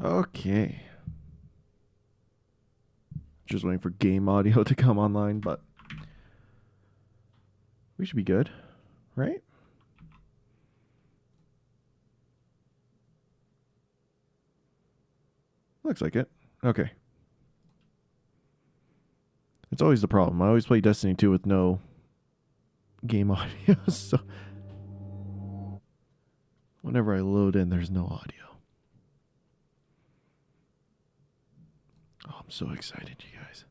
Okay. Just waiting for game audio to come online, but we should be good, right? Looks like it. Okay. It's always the problem. I always play Destiny 2 with no game audio, so whenever I load in, there's no audio. Oh, I'm so excited, you guys.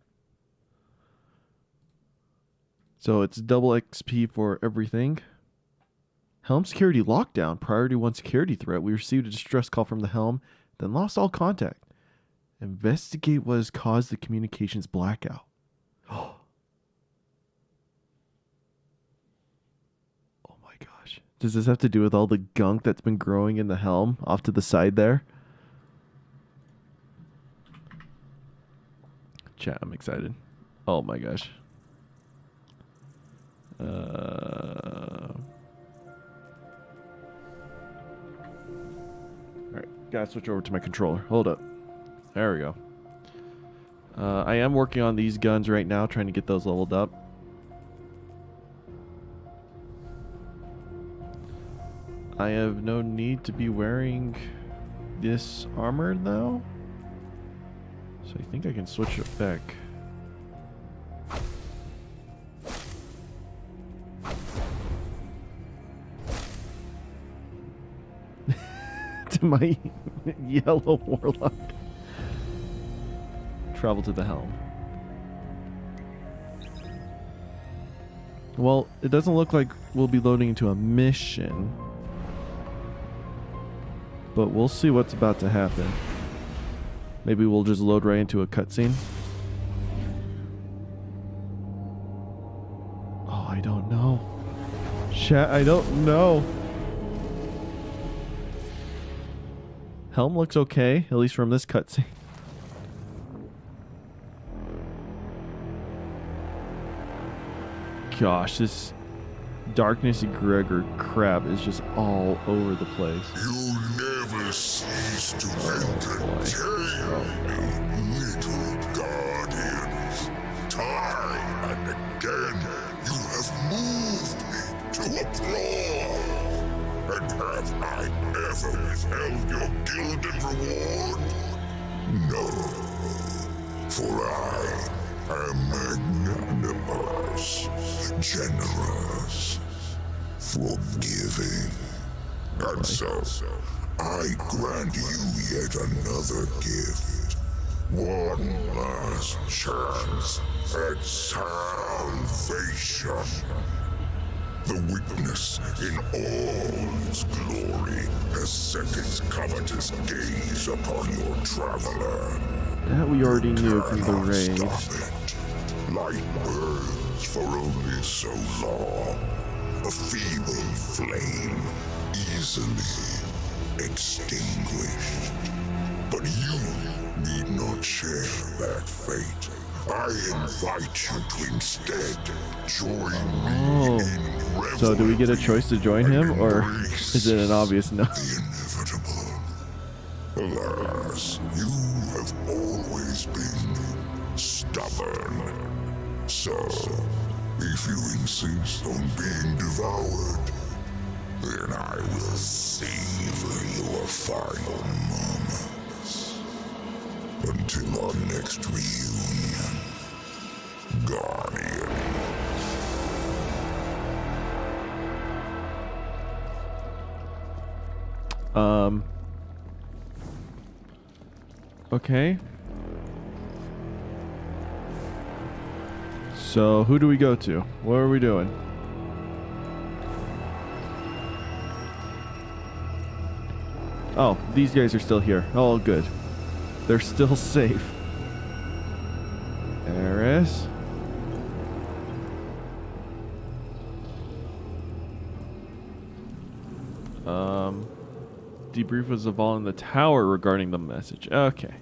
So it's double XP for everything. Helm security lockdown. Priority 1 security threat. We received a distress call from the Helm, then lost all contact. Investigate what has caused the communications blackout. Oh my gosh. Does this have to do with all the gunk that's been growing in the Helm off to the side there? Chat, I'm excited. Oh my gosh. Alright, gotta switch over to my controller. Hold up. There we go. I am working on these guns right now, trying to get those leveled up. I have no need to be wearing this armor now. So I think I can switch it back. To my yellow warlock. Travel to the Helm. Well, it doesn't look like we'll be loading into a mission. But we'll see what's about to happen. Maybe we'll just load right into a cutscene. Oh, I don't know. Chat, I don't know. Helm looks okay, at least from this cutscene. Gosh, this Darkness Egregor crap is just all over the place. You never cease to entertain me, little guardians. Time and again, you have moved me to applause. And have I ever withheld your gilded reward? No, for I am magnanimous, generous, forgiving. And so, I grant you yet another gift. One last chance at salvation. The weakness in all its glory has set its covetous gaze upon your traveler. That we already knew from the raid. Stop it. Light burns for only so long. A feeble flame, easily extinguished. But you need not share that fate. I invite you to instead join me in revelry. So do we get a choice to join him, or is it an obvious no? The inevitable. Alas, you have always been stubborn. So, if you insist on being devoured, then I will savor your final moments. Until our next reunion, Guardian. Okay. So, who do we go to? What are we doing? Oh, these guys are still here. Oh, good. They're still safe. Eris. Debrief was involved in the tower regarding the message. Okay.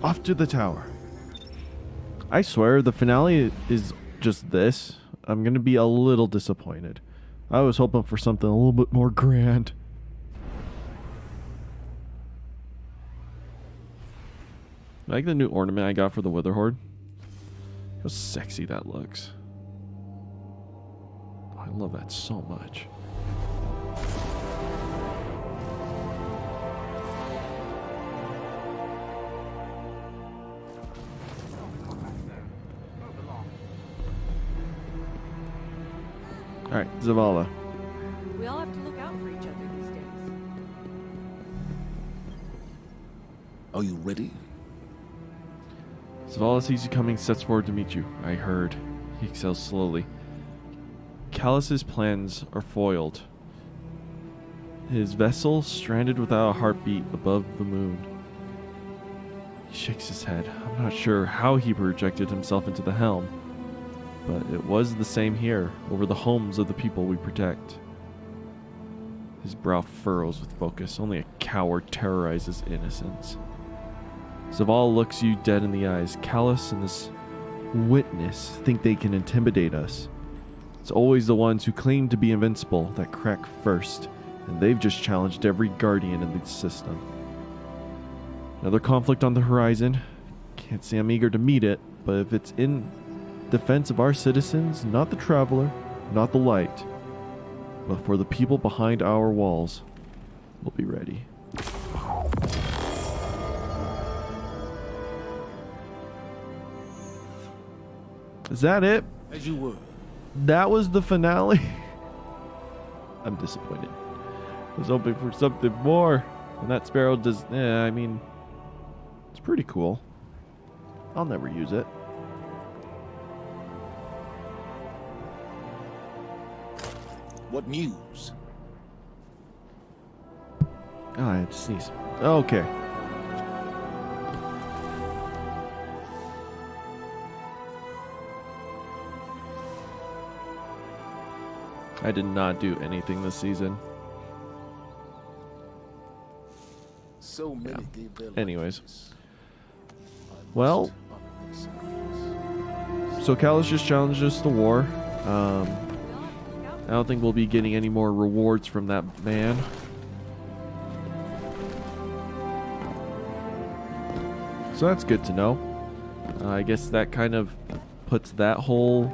Off to the tower. I swear the finale is just this. I'm going to be a little disappointed. I was hoping for something a little bit more grand. I like the new ornament I got for the Wither Horde. How sexy that looks. Oh, I love that so much. Alright, Zavala. We all have to look out for each other these days. Are you ready? Zavala sees you coming, steps forward to meet you. I heard. He exhales slowly. Callus's plans are foiled. His vessel stranded without a heartbeat above the moon. He shakes his head. I'm not sure how he projected himself into the helm, but it was the same here, over the homes of the people we protect. His brow furrows with focus. Only a coward terrorizes innocence. Zavala looks you dead in the eyes. Callus and this witness think they can intimidate us. It's always the ones who claim to be invincible that crack first, and they've just challenged every guardian in the system. Another conflict on the horizon. Can't say I'm eager to meet it, but if it's in defense of our citizens, not the traveler, not the light, but for the people behind our walls, we'll be ready. Is that it? As you were. That was the finale? I'm disappointed. I was hoping for something more. And that sparrow does... I mean... It's pretty cool. I'll never use it. What news? Oh, I had to sneeze. Okay. I did not do anything this season. So many gave their Anyways. lives. Well, so Callus just challenged us to war. I don't think we'll be getting any more rewards from that man. So that's good to know. I guess that kind of puts that whole...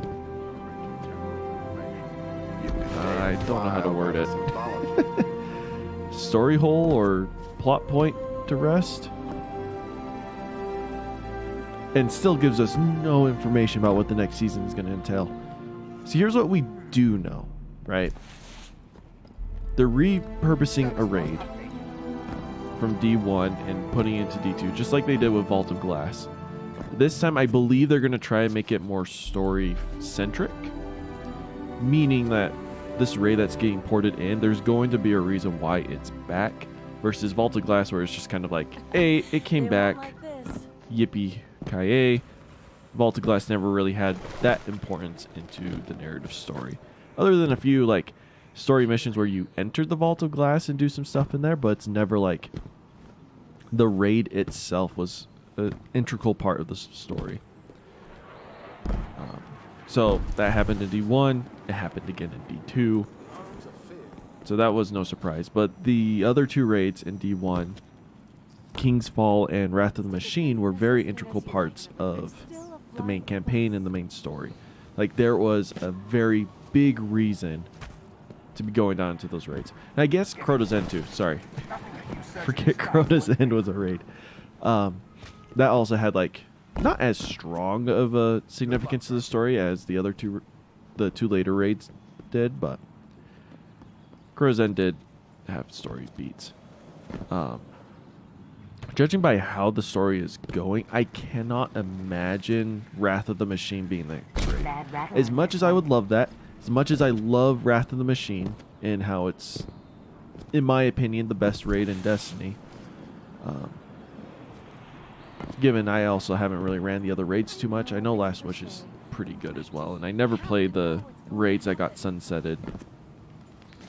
I don't know how to word it. Story hole or plot point to rest. And still gives us no information about what the next season is going to entail. So here's what we do know, right? They're repurposing a raid from D1 and putting it into D2, just like they did with Vault of Glass. This time, I believe they're going to try and make it more story-centric, meaning that this raid that's getting ported in, there's going to be a reason why it's back, versus Vault of Glass, where it's just kind of like, hey, it came back, yippee-ki-yay. Vault of Glass never really had that importance into the narrative story, other than a few like story missions where you enter the Vault of Glass and do some stuff in there, but it's never like the raid itself was an integral part of the story. So that happened in D1, it happened again in D2, so that was no surprise. But the other two raids in D1, King's Fall and Wrath of the Machine, were very integral parts of the main campaign and the main story. Like, there was a very big reason to be going down to those raids. And I guess Crota's End too, sorry. Forget Crota's End was a raid. That also had like not as strong of a significance to the story as the other two, the two later raids did, but Crota's End did have story beats. Judging by how the story is going, I cannot imagine Wrath of the Machine being the next raid. As much as I would love that, as much as I love Wrath of the Machine and how it's, in my opinion, the best raid in Destiny, given I also haven't really ran the other raids too much, I know Last Wish is pretty good as well, and I never played the raids that got sunsetted,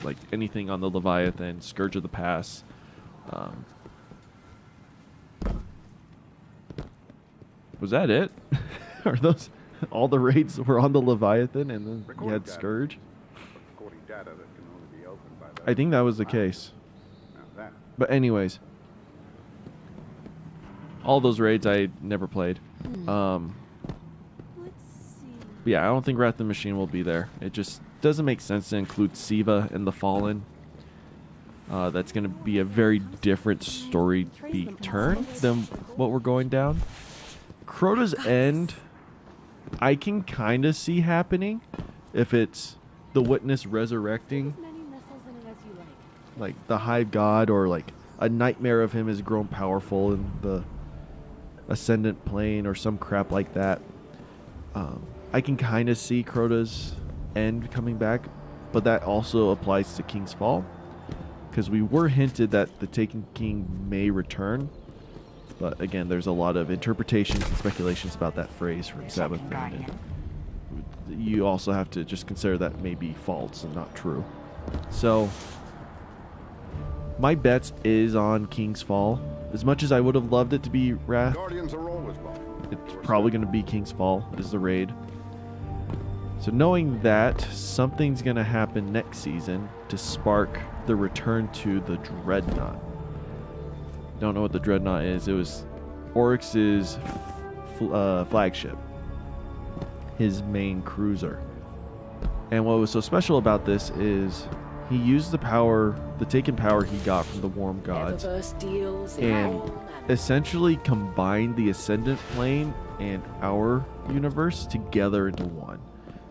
like anything on the Leviathan, Scourge of the Pass. Was that it? Are those all the raids were on the Leviathan and then you had Scourge? Recording data ladder that can only be opened by I think that was the those case. Now that But anyways, all those raids I never played. Let's see. But yeah, I don't think Wrath of the Machine will be there. It just doesn't make sense to include Siva and the Fallen. That's going to be a very different story beat turn than what we're going down. Crota's End, I can kind of see happening if it's the Witness resurrecting, As many missiles in it as you like the Hive God, or like a nightmare of him has grown powerful in the Ascendant Plane or some crap like that. I can kind of see Crota's End coming back, but that also applies to King's Fall, because we were hinted that the Taken King may return. But again, there's a lot of interpretations and speculations about that phrase from Sabbath. And you also have to just consider that may be false and not true. So my bets is on King's Fall. As much as I would have loved it to be Wrath, Guardians are always welcome. it's probably going to be King's Fall as the raid. So knowing that, something's going to happen next season to spark the return to the Dreadnought. Don't know what the Dreadnought is. It was Oryx's flagship, his main cruiser. And what was so special about this is he used the power, the taken power he got from the Warm Gods, and essentially combined the Ascendant Plane and our universe together into one.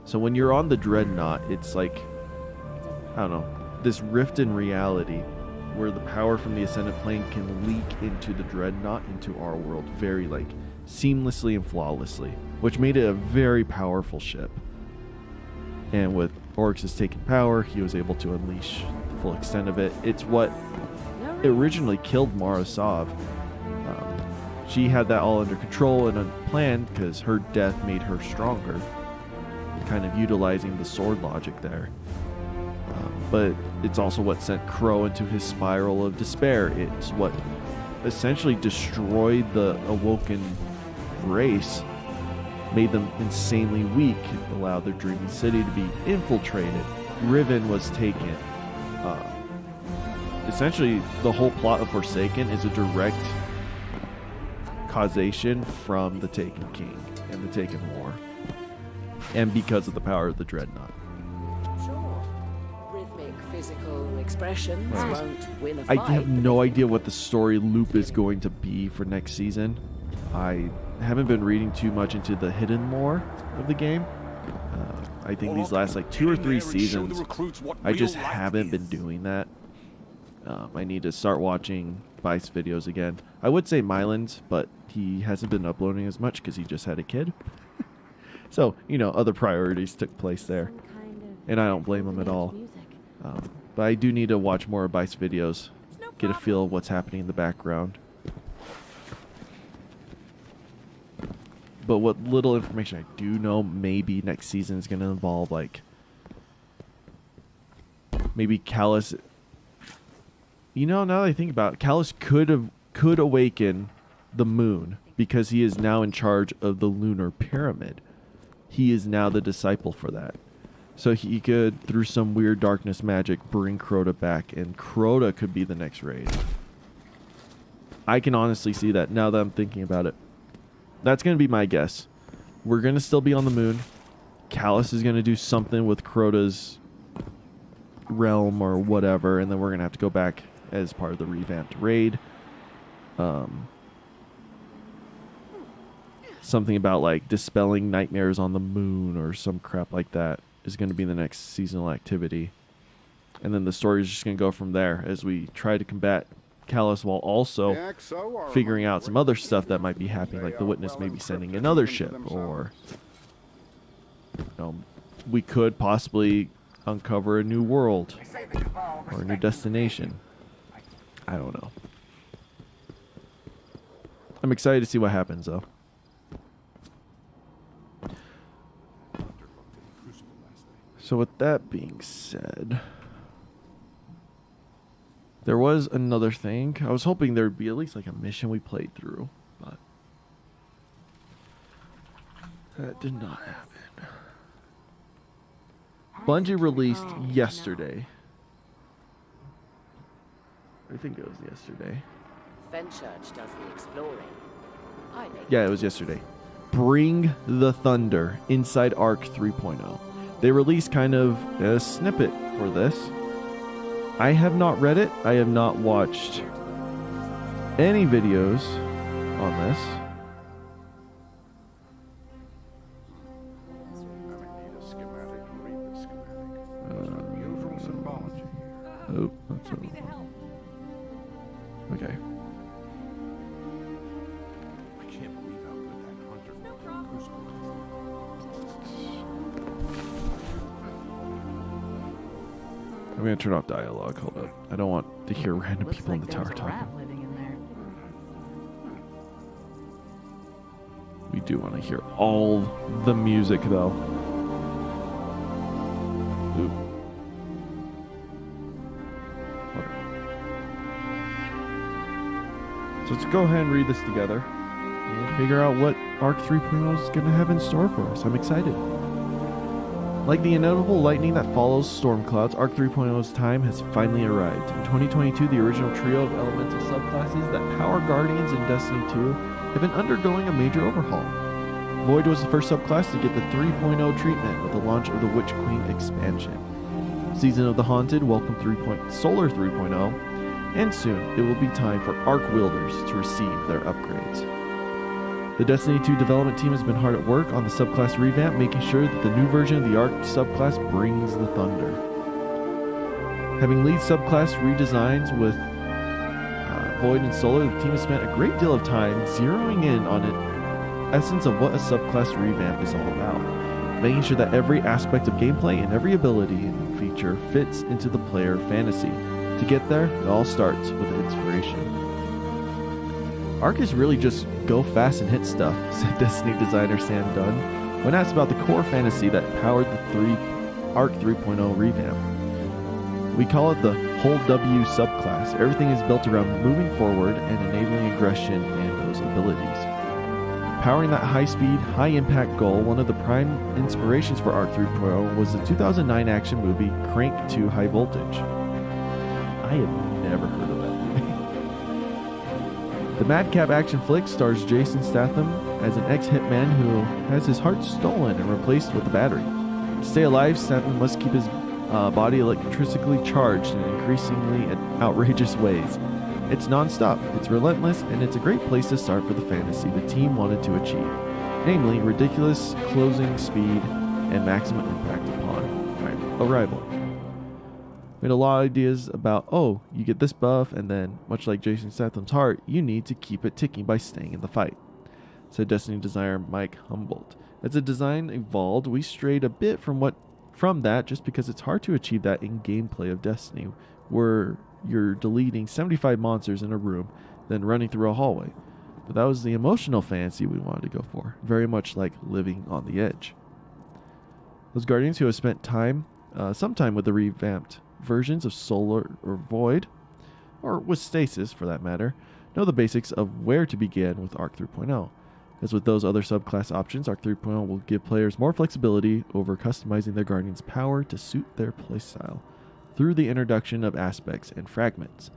So when you're on the Dreadnought, it's like, I don't know, this rift in reality where the power from the Ascendant Plane can leak into the Dreadnought, into our world, very like seamlessly and flawlessly, which made it a very powerful ship. And with Oryx's taken power, he was able to unleash the full extent of it. It's what originally killed Mara Sov. She had that all under control and unplanned because her death made her stronger, kind of utilizing the sword logic there. But it's also what sent Crow into his spiral of despair. It's what essentially destroyed the Awoken race, made them insanely weak, allowed their dreaming city to be infiltrated. Riven was taken. Essentially, the whole plot of Forsaken is a direct causation from the Taken King and the Taken War, and because of the power of the Dreadnought. Sure. Rhythmic physical expressions won't win a I fight. have no idea what the story loop is going to be for next season. I haven't been reading too much into the hidden lore of the game. I think these last like 2 or 3 seasons, I just haven't been doing that. I need to start watching Vice videos again. I would say Mylands, but he hasn't been uploading as much because he just had a kid. So, you know, other priorities took place there. And I don't blame him at all. But I do need to watch more Vice videos, get a feel of what's happening in the background. But what little information I do know, maybe next season is going to involve, like, maybe Callus. You know, now that I think about it, Callus could awaken the moon because he is now in charge of the lunar pyramid. He is now the disciple for that. So he could, through some weird darkness magic, bring Crota back, and Crota could be the next raid. I can honestly see that now that I'm thinking about it. That's going to be my guess. We're going to still be on the moon. Callus is going to do something with Crota's realm or whatever, and then we're going to have to go back as part of the revamped raid. Something about like dispelling nightmares on the moon or some crap like that is going to be the next seasonal activity. And then the story is just going to go from there as we try to combat Callus while also figuring out some other stuff that might be happening, like the Witness may be sending another ship, or you know, we could possibly uncover a new world or a new destination. I don't know. I'm excited to see what happens, though. So with that being said, there was another thing. I was hoping there would be at least like a mission we played through, but that did not happen. Bungie released yesterday. I think it was yesterday. Fenchurch does the exploring. I make Yeah, it was yesterday. Bring the Thunder inside Arc 3.0. They released kind of a snippet for this. I have not read it. I have not watched any videos on this. I may need a schematic to read the schematic. There's unusual symbology here. Oh, that's Happy to help. okay. I can't believe how good that hunter No was. problem. I'm gonna turn off dialogue. Hold up. I don't want to hear random Looks people in like the tower there's a talking. rat living in there. We do want to hear all the music though. Oop. Okay. So let's go ahead and read this together and figure out what Arc 3.0 is going to have in store for us. I'm excited. Like the inevitable lightning that follows storm clouds, Arc 3.0's time has finally arrived. In 2022, the original trio of elemental subclasses that power Guardians in Destiny 2 have been undergoing a major overhaul. Void was the first subclass to get the 3.0 treatment with the launch of the Witch Queen expansion. Season of the Haunted welcomed Solar 3.0, and soon it will be time for Arc Wielders to receive their upgrades. The Destiny 2 development team has been hard at work on the subclass revamp, making sure that the new version of the Arc subclass brings the thunder. Having lead subclass redesigns with Void and Solar, the team has spent a great deal of time zeroing in on the essence of what a subclass revamp is all about, making sure that every aspect of gameplay and every ability and feature fits into the player fantasy. To get there, it all starts with inspiration. Arc is really just go fast and hit stuff, said Destiny designer Sam Dunn when asked about the core fantasy that powered the Arc 3.0 revamp. We call it the whole W subclass. Everything is built around moving forward and enabling aggression and those abilities. Powering that high-speed, high-impact goal, one of the prime inspirations for Arc 3.0 was the 2009 action movie Crank 2 High Voltage. I have never heard of that movie. The madcap action flick stars Jason Statham as an ex-hitman who has his heart stolen and replaced with a battery. To stay alive, Statham must keep his body electrically charged in increasingly outrageous ways. It's non-stop, it's relentless, and it's a great place to start for the fantasy the team wanted to achieve, namely ridiculous closing speed and maximum impact upon arrival. We had a lot of ideas about, oh, you get this buff, and then, much like Jason Statham's heart, you need to keep it ticking by staying in the fight, said Destiny designer Mike Humboldt. As the design evolved, we strayed a bit from that just because it's hard to achieve that in gameplay of Destiny, where you're deleting 75 monsters in a room, then running through a hallway. But that was the emotional fantasy we wanted to go for, very much like living on the edge. Those Guardians who have spent some time with the revamped versions of Solar or Void, or with Stasis for that matter, know the basics of where to begin with Arc 3.0. As with those other subclass options, Arc 3.0 will give players more flexibility over customizing their Guardian's power to suit their playstyle through the introduction of aspects and fragments.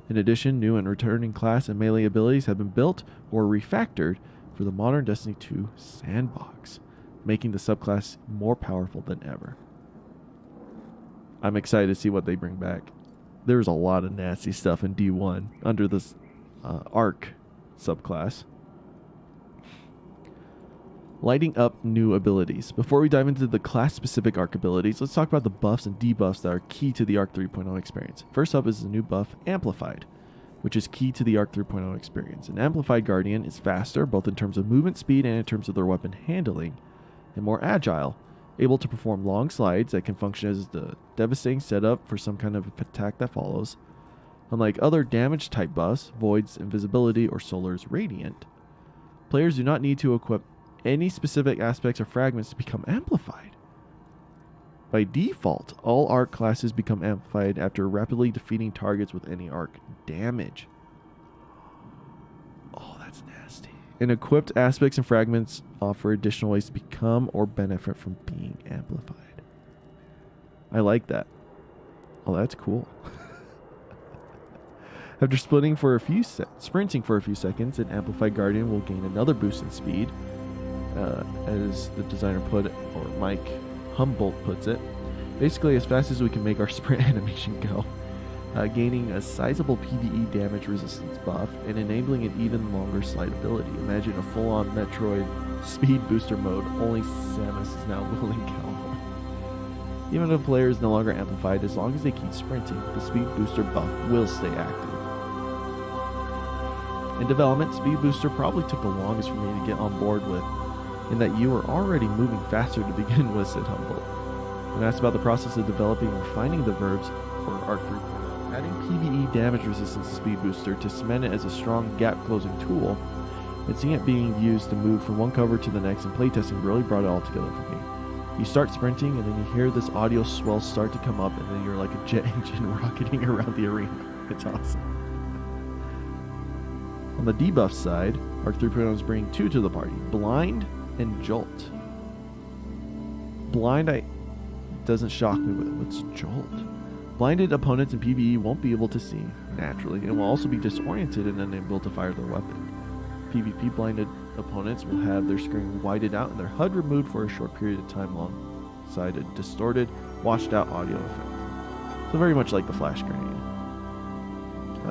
In addition, new and returning class and melee abilities have been built or refactored for the modern Destiny 2 sandbox, making the subclass more powerful than ever. I'm excited to see what they bring back. There's a lot of nasty stuff in D1 under this Arc subclass. Lighting up new abilities. Before we dive into the class-specific Arc abilities, let's talk about the buffs and debuffs that are key to the Arc 3.0 experience. First up is the new buff, Amplified, which is key to the Arc 3.0 experience. An Amplified Guardian is faster, both in terms of movement speed and in terms of their weapon handling, and more agile, able to perform long slides that can function as the devastating setup for some kind of attack that follows. Unlike other damage-type buffs, Void's Invisibility or Solar's Radiant, players do not need to equip any specific aspects or fragments to become amplified. By default, all Arc classes become amplified after rapidly defeating targets with any Arc damage. Oh, that's nasty. And equipped aspects and fragments offer additional ways to become or benefit from being amplified. I like that. Oh, that's cool. After sprinting for a few seconds, an amplified guardian will gain another boost in speed, as the designer put it, or Mike Humboldt puts it. Basically, as fast as we can make our sprint animation go, gaining a sizable PvE damage resistance buff and enabling an even longer slide ability. Imagine a full-on Metroid speed booster mode. Only Samus is now wielding Calhoun. Even if a player is no longer amplified, as long as they keep sprinting, the speed booster buff will stay active. In development, speed booster probably took the longest for me to get on board with, in that you were already moving faster to begin with, said Humboldt. When asked about the process of developing and refining the verbs for Arc 3.0, adding PvE damage resistance to speed booster to cement it as a strong gap-closing tool, and seeing it being used to move from one cover to the next and playtesting really brought it all together for me. You start sprinting, and then you hear this audio swell start to come up, and then you're like a jet engine rocketing around the arena. It's awesome. On the debuff side, Arc 3.0 is bringing two to the party, Blind and Jolt. Blind doesn't shock me with it. What's Jolt? Blinded opponents in PvE won't be able to see, naturally, and will also be disoriented and unable to fire their weapon. PvP blinded opponents will have their screen whited out and their HUD removed for a short period of time alongside a distorted, washed out audio effect. So very much like the flash grenade.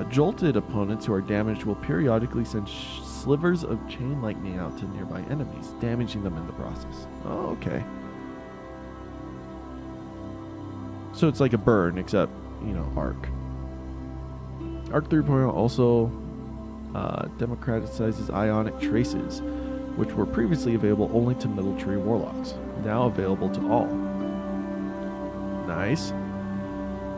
Jolted opponents who are damaged will periodically send slivers of chain lightning out to nearby enemies, damaging them in the process. Oh, okay. So it's like a burn, except, Arc. Arc 3.0 also democratizes ionic traces, which were previously available only to military warlocks, now available to all. Nice.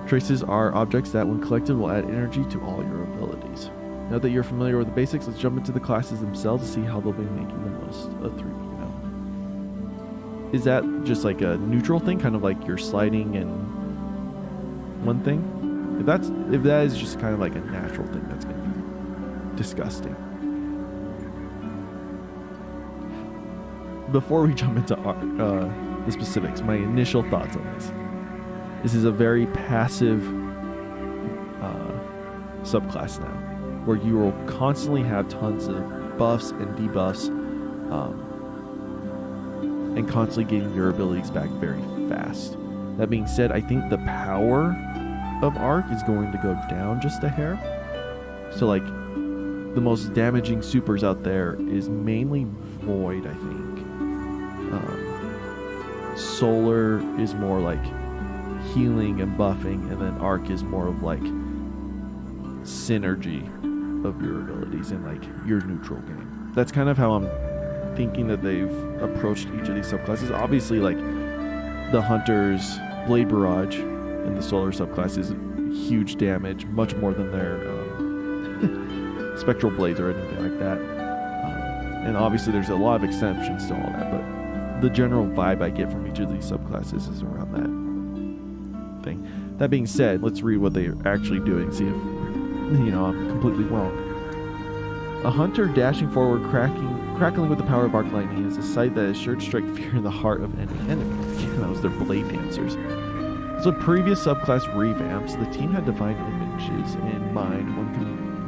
Traces are objects that, when collected, will add energy to all your abilities. Now that you're familiar with the basics, let's jump into the classes themselves to see how they'll be making the most of 3.0. Is that just like a neutral thing, kind of like you're sliding in one thing? If that is just kind of like a natural thing, that's going to be disgusting. Before we jump into the specifics, my initial thoughts on this. This is a very passive subclass now, where you will constantly have tons of buffs and debuffs, and constantly getting your abilities back very fast. That being said, I think the power of Arc is going to go down just a hair. So like, the most damaging supers out there is mainly Void, I think. Solar is more like healing and buffing, and then Arc is more of like synergy of your abilities in like your neutral game. That's kind of how I'm thinking that they've approached each of these subclasses. Obviously, like the Hunter's Blade Barrage in the Solar subclass is huge damage, much more than their Spectral Blades or anything like that. And obviously there's a lot of exceptions to all that, but the general vibe I get from each of these subclasses is around that thing. That being said, let's read what they're actually doing, see if I'm completely wrong. A hunter dashing forward, crackling with the power of arc lightning is a sight that is sure to strike fear in the heart of any enemy. That was their blade dancers. So previous subclass revamps, the team had defined images in mind when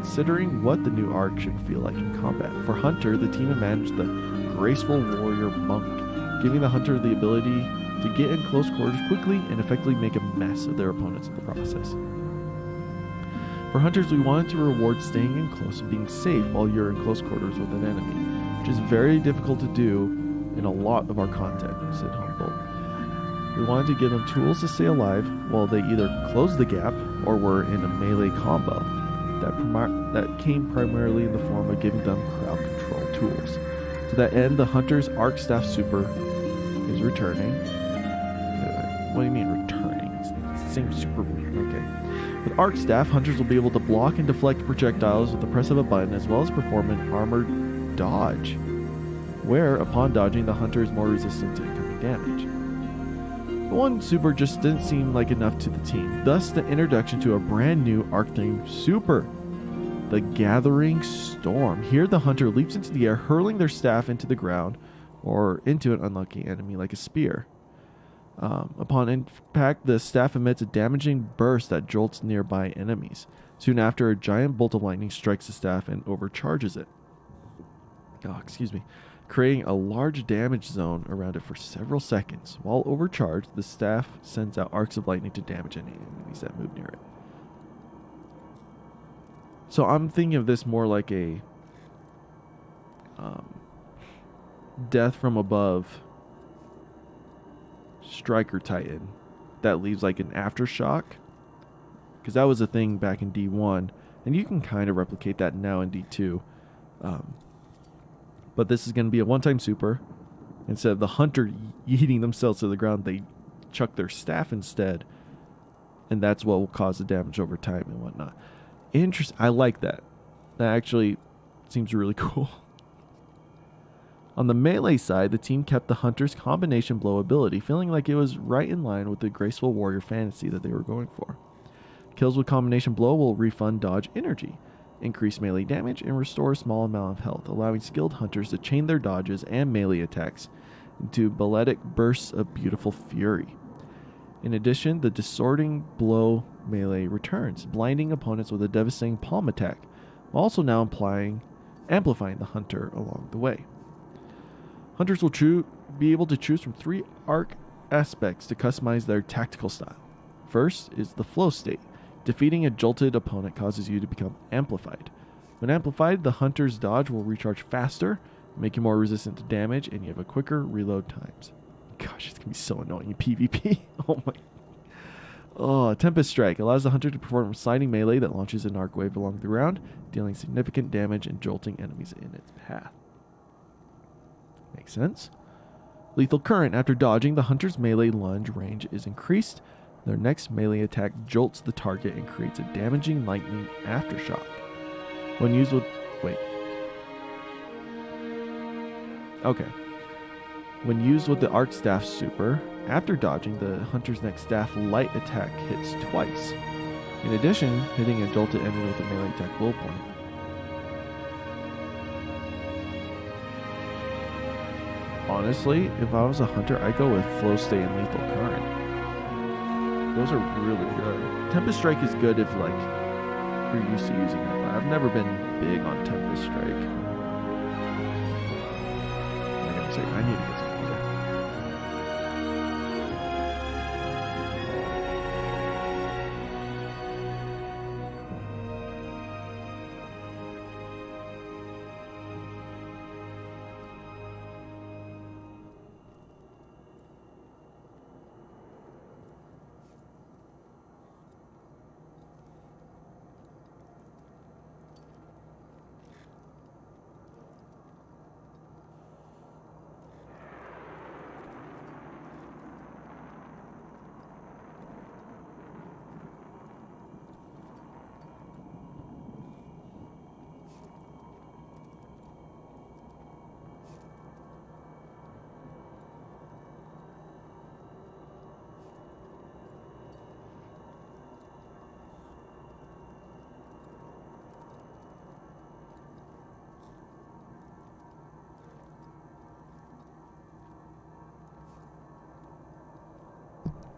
considering what the new arc should feel like in combat. For Hunter, the team imagined the graceful warrior monk, giving the hunter the ability to get in close quarters quickly and effectively make a mess of their opponents in the process. For hunters, we wanted to reward staying in close and being safe while you're in close quarters with an enemy, which is very difficult to do in a lot of our content, said Humboldt. We wanted to give them tools to stay alive while they either closed the gap or were in a melee combo that came primarily in the form of giving them crowd control tools. To that end, the hunter's arc staff super is returning. What do you mean returning? It's the same super. Okay. With arc staff, hunters will be able to block and deflect projectiles with the press of a button, as well as perform an armored dodge, where upon dodging, the hunter is more resistant to incoming damage. But one super just didn't seem like enough to the team. Thus, the introduction to a brand new arc-themed super, the Gathering Storm. Here, the hunter leaps into the air, hurling their staff into the ground or into an unlucky enemy like a spear. Upon impact, the staff emits a damaging burst that jolts nearby enemies. Soon after, a giant bolt of lightning strikes the staff and overcharges it. Creating a large damage zone around it for several seconds. While overcharged, the staff sends out arcs of lightning to damage any enemies that move near it. So I'm thinking of this more like a death from above striker titan that leaves like an aftershock, because that was a thing back in D1, and you can kind of replicate that now in D2. But this is going to be a one-time super. Instead of the hunter yeeting themselves to the ground, they chuck their staff instead, and that's what will cause the damage over time and whatnot. Interesting. I like that. That actually seems really cool. On the melee side, the team kept the hunter's combination blow ability, feeling like it was right in line with the graceful warrior fantasy that they were going for. Kills with combination blow will refund dodge energy, increase melee damage, and restore a small amount of health, allowing skilled hunters to chain their dodges and melee attacks into balletic bursts of beautiful fury. In addition, the distorting blow melee returns, blinding opponents with a devastating palm attack, while also now amplifying the hunter along the way. Hunters will be able to choose from 3 arc aspects to customize their tactical style. First is the flow state. Defeating a jolted opponent causes you to become amplified. When amplified, the hunter's dodge will recharge faster, make you more resistant to damage, and you have a quicker reload times. Gosh, it's going to be so annoying in PvP. Oh my. Oh, Tempest Strike allows the hunter to perform sliding melee that launches an arc wave along the ground, dealing significant damage and jolting enemies in its path. Makes sense. Lethal Current. After dodging, the hunter's melee lunge range is increased. Their next melee attack jolts the target and creates a damaging lightning aftershock. When used with... When used with the Arc Staff super, after dodging, the hunter's next staff light attack hits twice. In addition, hitting a jolted enemy with a melee attack will point. Honestly, if I was a hunter, I'd go with Flow State and Lethal Current. Those are really good. Tempest Strike is good if, like, you're used to using it, but I've never been big on Tempest Strike. Like I'm saying, I need to get some water.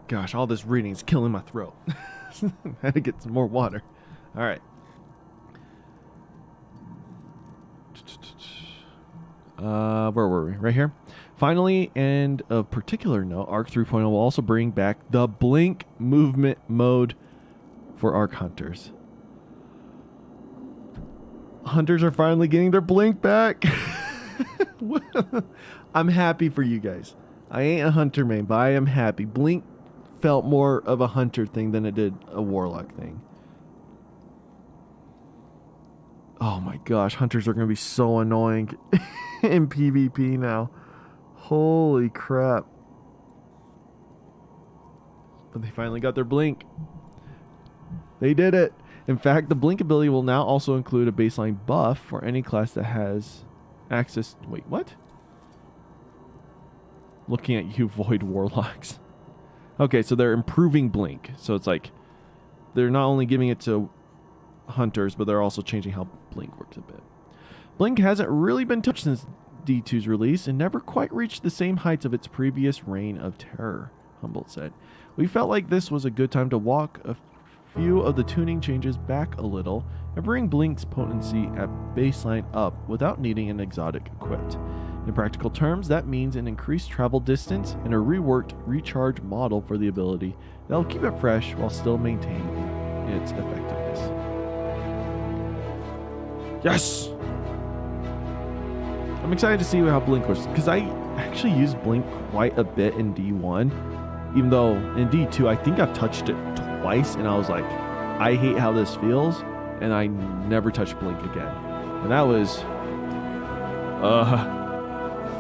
Gosh, all this reading is killing my throat. I had to get some more water. All right. Where were we? Right here. Finally, and of particular note, Arc 3.0 will also bring back the blink movement mode for Arc Hunters. Hunters are finally getting their blink back. I'm happy for you guys. I ain't a hunter main, but I am happy. Blink felt more of a hunter thing than it did a warlock thing. Oh my gosh, hunters are going to be so annoying in PvP now. Holy crap. But they finally got their blink. They did it. In fact, the blink ability will now also include a baseline buff for any class that has access... Wait, what? Looking at you, Void Warlocks. Okay, so they're improving blink. So it's like they're not only giving it to hunters, but they're also changing how blink works a bit. Blink hasn't really been touched since D2's release and never quite reached the same heights of its previous reign of terror. Humboldt said. We felt like this was a good time to walk a few of the tuning changes back a little and bring Blink's potency at baseline up without needing an exotic equipped. In practical terms, that means an increased travel distance and a reworked recharge model for the ability that'll keep it fresh while still maintaining its effectiveness. Yes! I'm excited to see how Blink works, because I actually used Blink quite a bit in D1, even though in D2 I think I've touched it twice and I was like, I hate how this feels, and I never touched Blink again. And that was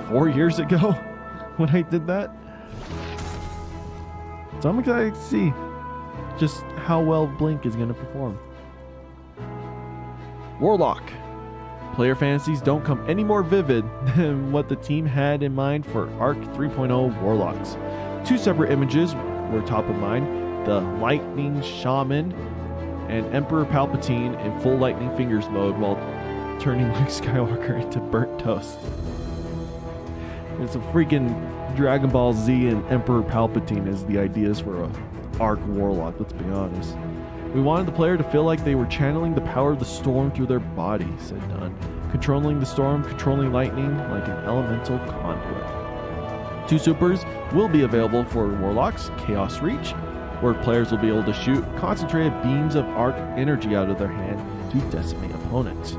4 years ago when I did that. So I'm excited to see just how well Blink is going to perform. Warlock. Player fantasies don't come any more vivid than what the team had in mind for Arc 3.0 Warlocks. Two separate images were top of mind: the Lightning Shaman and Emperor Palpatine in full Lightning Fingers mode while turning Luke Skywalker into burnt toast. It's a freaking Dragon Ball Z and Emperor Palpatine as the ideas for a Arc Warlock, let's be honest. We wanted the player to feel like they were channeling the power of the storm through their body, said Dunn. Controlling the storm, controlling lightning like an elemental conduit. Two supers will be available for Warlocks: Chaos Reach, where players will be able to shoot concentrated beams of arc energy out of their hand to decimate opponents.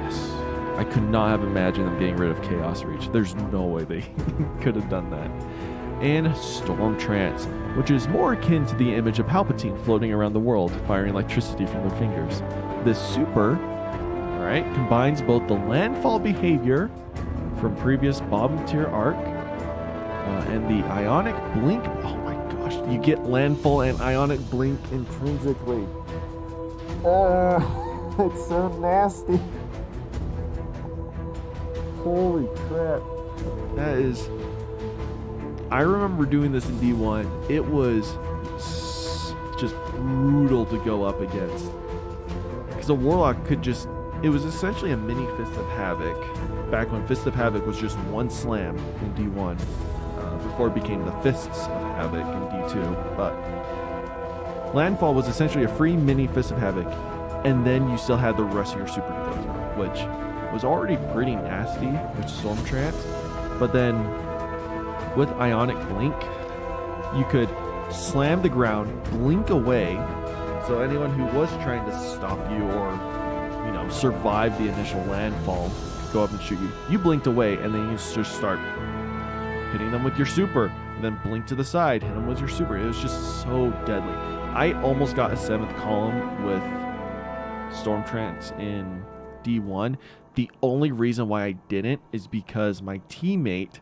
Yes. I could not have imagined them getting rid of Chaos Reach. There's no way they could have done that. And Storm Trance, which is more akin to the image of Palpatine floating around the world, firing electricity from their fingers. This super, alright, combines both the landfall behavior from previous bottom tier arc and the ionic blink. Oh my gosh, you get landfall and ionic blink intrinsically. Oh, it's so nasty. Holy crap. That is... I remember doing this in D1. It was just brutal to go up against. Because a Warlock could just... It was essentially a mini Fist of Havoc. Back when Fist of Havoc was just one slam in D1. Before it became the Fists of Havoc in D2. But Landfall was essentially a free mini Fist of Havoc. And then you still had the rest of your super to go through. Which was already pretty nasty with Storm Trance. But then... with Ionic Blink, you could slam the ground, blink away, so anyone who was trying to stop you or, survive the initial landfall could go up and shoot you. You blinked away, and then you just start hitting them with your super, and then blink to the side, hit them with your super. It was just so deadly. I almost got a 7th column with Storm Trance in D1. The only reason why I didn't is because my teammate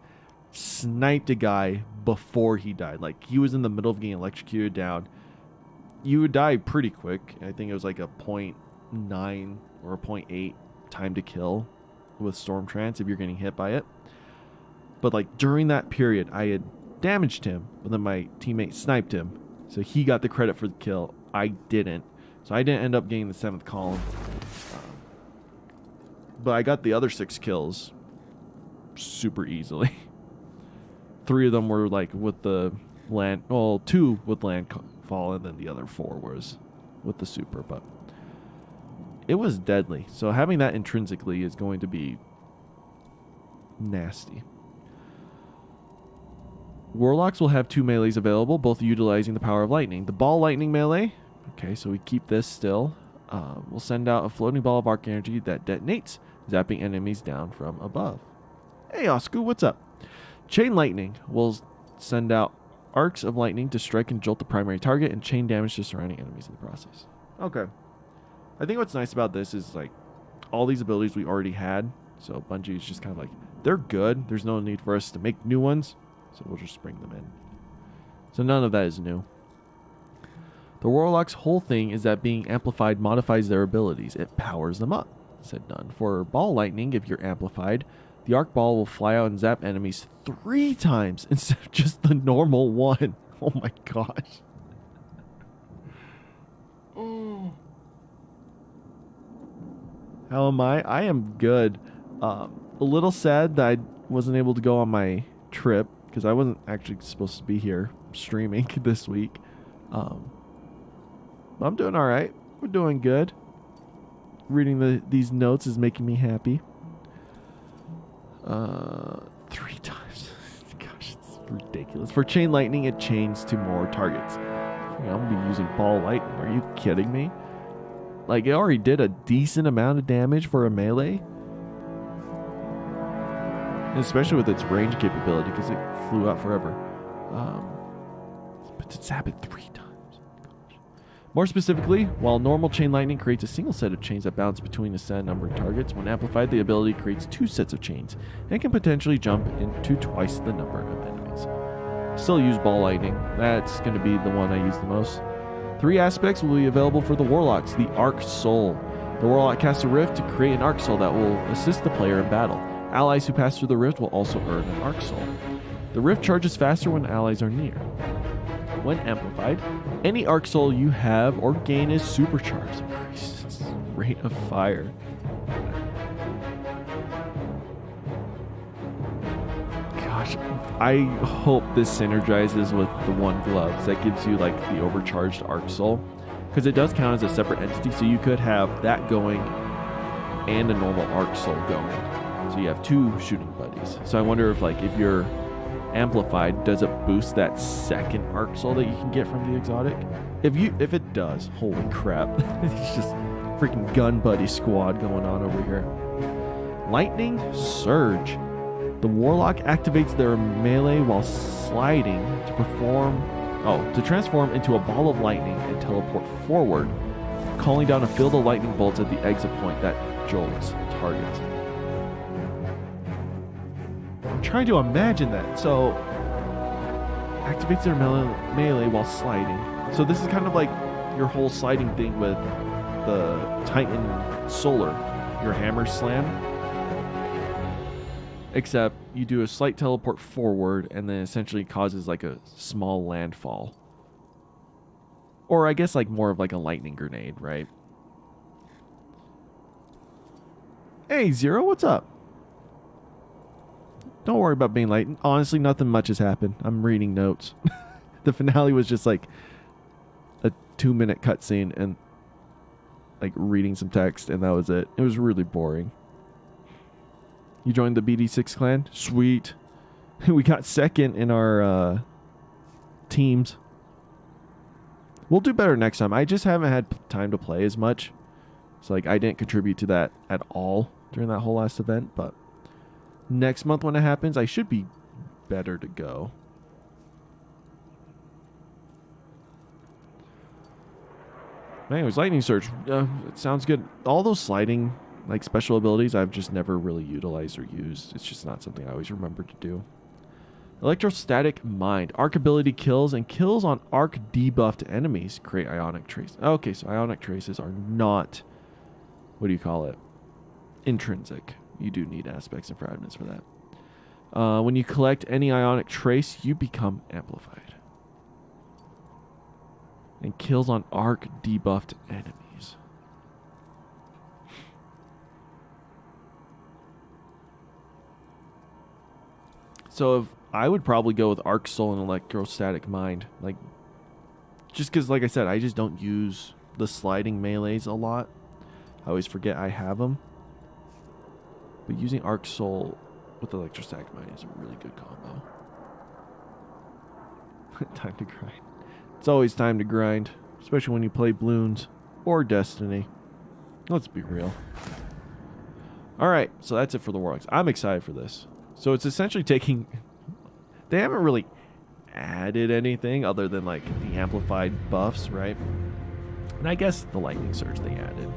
sniped a guy before he died. Like, he was in the middle of getting electrocuted down. You would die pretty quick. I think it was like a 0.9 or a 0.8 time to kill with Storm Trance if you're getting hit by it. But like during that period, I had damaged him, but then my teammate sniped him, so he got the credit for the kill. I didn't, so I didn't end up getting the 7th column. But I got the other 6 kills super easily. 3 of them were like with the land, well, 2 with landfall, and then the other 4 was with the super. But it was deadly. So having that intrinsically is going to be nasty. Warlocks will have 2 melees available, both utilizing the power of lightning. The ball lightning melee. Okay, so we keep this still. We'll send out a floating ball of arc energy that detonates, zapping enemies down from above. Hey, Osku, what's up? Chain lightning will send out arcs of lightning to strike and jolt the primary target and chain damage to surrounding enemies in the process. Okay. I think what's nice about this is like all these abilities we already had. So Bungie is just kind of like, they're good. There's no need for us to make new ones. So we'll just bring them in. So none of that is new. The Warlock's whole thing is that being amplified modifies their abilities. It powers them up, said Dunn. For ball lightning, if you're amplified, the arc ball will fly out and zap enemies 3 times instead of just the normal 1. Oh my gosh. How am I? I am good. A little sad that I wasn't able to go on my trip because I wasn't actually supposed to be here streaming this week. I'm doing all right. We're doing good. Reading these notes is making me happy. 3 times. Gosh, it's ridiculous. For chain lightning, it chains to more targets. I'm gonna be using ball lightning. Are you kidding me? Like, it already did a decent amount of damage for a melee. And especially with its range capability, because it flew out forever. But to zap it 3 times. Gosh. More specifically, while normal chain lightning creates a single set of chains that bounce between a set number of targets, when amplified, the ability creates 2 sets of chains and can potentially jump into twice the number of enemies. Still use ball lightning. That's going to be the one I use the most. 3 aspects will be available for the Warlocks. The Arc Soul. The Warlock casts a rift to create an Arc Soul that will assist the player in battle. Allies who pass through the rift will also earn an Arc Soul. The rift charges faster when allies are near. When amplified, any Arc Soul you have or gain is supercharged. Increases its rate of fire. Gosh, I hope this synergizes with the One Gloves that gives you like the overcharged Arc Soul, because it does count as a separate entity, so you could have that going and a normal Arc Soul going. So you have 2 shooting buddies. So I wonder if like if you're amplified, does it boost that second Arc Soul that you can get from the exotic? If it does, holy crap. It's just freaking gun buddy squad going on over here. Lightning Surge. The Warlock activates their melee while sliding to transform into a ball of lightning and teleport forward, calling down a field of lightning bolts at the exit point that jolts targets. I'm trying to imagine that. So, activates their melee while sliding. So this is kind of like your whole sliding thing with the Titan Solar, your hammer slam. Except you do a slight teleport forward and then essentially causes like a small landfall. Or I guess like more of like a lightning grenade, right? Hey, Zero, what's up? Don't worry about being late. Honestly, nothing much has happened. I'm reading notes. The finale was just like a 2-minute cutscene and like reading some text, and that was it. It was really boring. You joined the BD6 clan? Sweet. We got second in our teams. We'll do better next time. I just haven't had time to play as much. So like I didn't contribute to that at all during that whole last event, but next month when it happens, I should be better to go. Anyways, Lightning Surge. It sounds good. All those sliding like special abilities I've just never really utilized or used. It's just not something I always remember to do. Electrostatic Mind. Arc ability kills and kills on arc debuffed enemies. Create ionic traces. Okay, so ionic traces are not, what do you call it? Intrinsic. You do need aspects and fragments for that. When you collect any ionic trace, you become amplified. And kills on arc debuffed enemies. So if I would probably go with Arc Soul and Electrostatic Mind. Like, just because, like I said, I just don't use the sliding melees a lot. I always forget I have them. But using Arc Soul with Electrostatic Mind is a really good combo. Time to grind. It's always time to grind, especially when you play Bloons or Destiny. Let's be real. Alright, so that's it for the Warlocks. I'm excited for this. So it's essentially taking... They haven't really added anything other than like the amplified buffs, right? And I guess the Lightning Surge they added.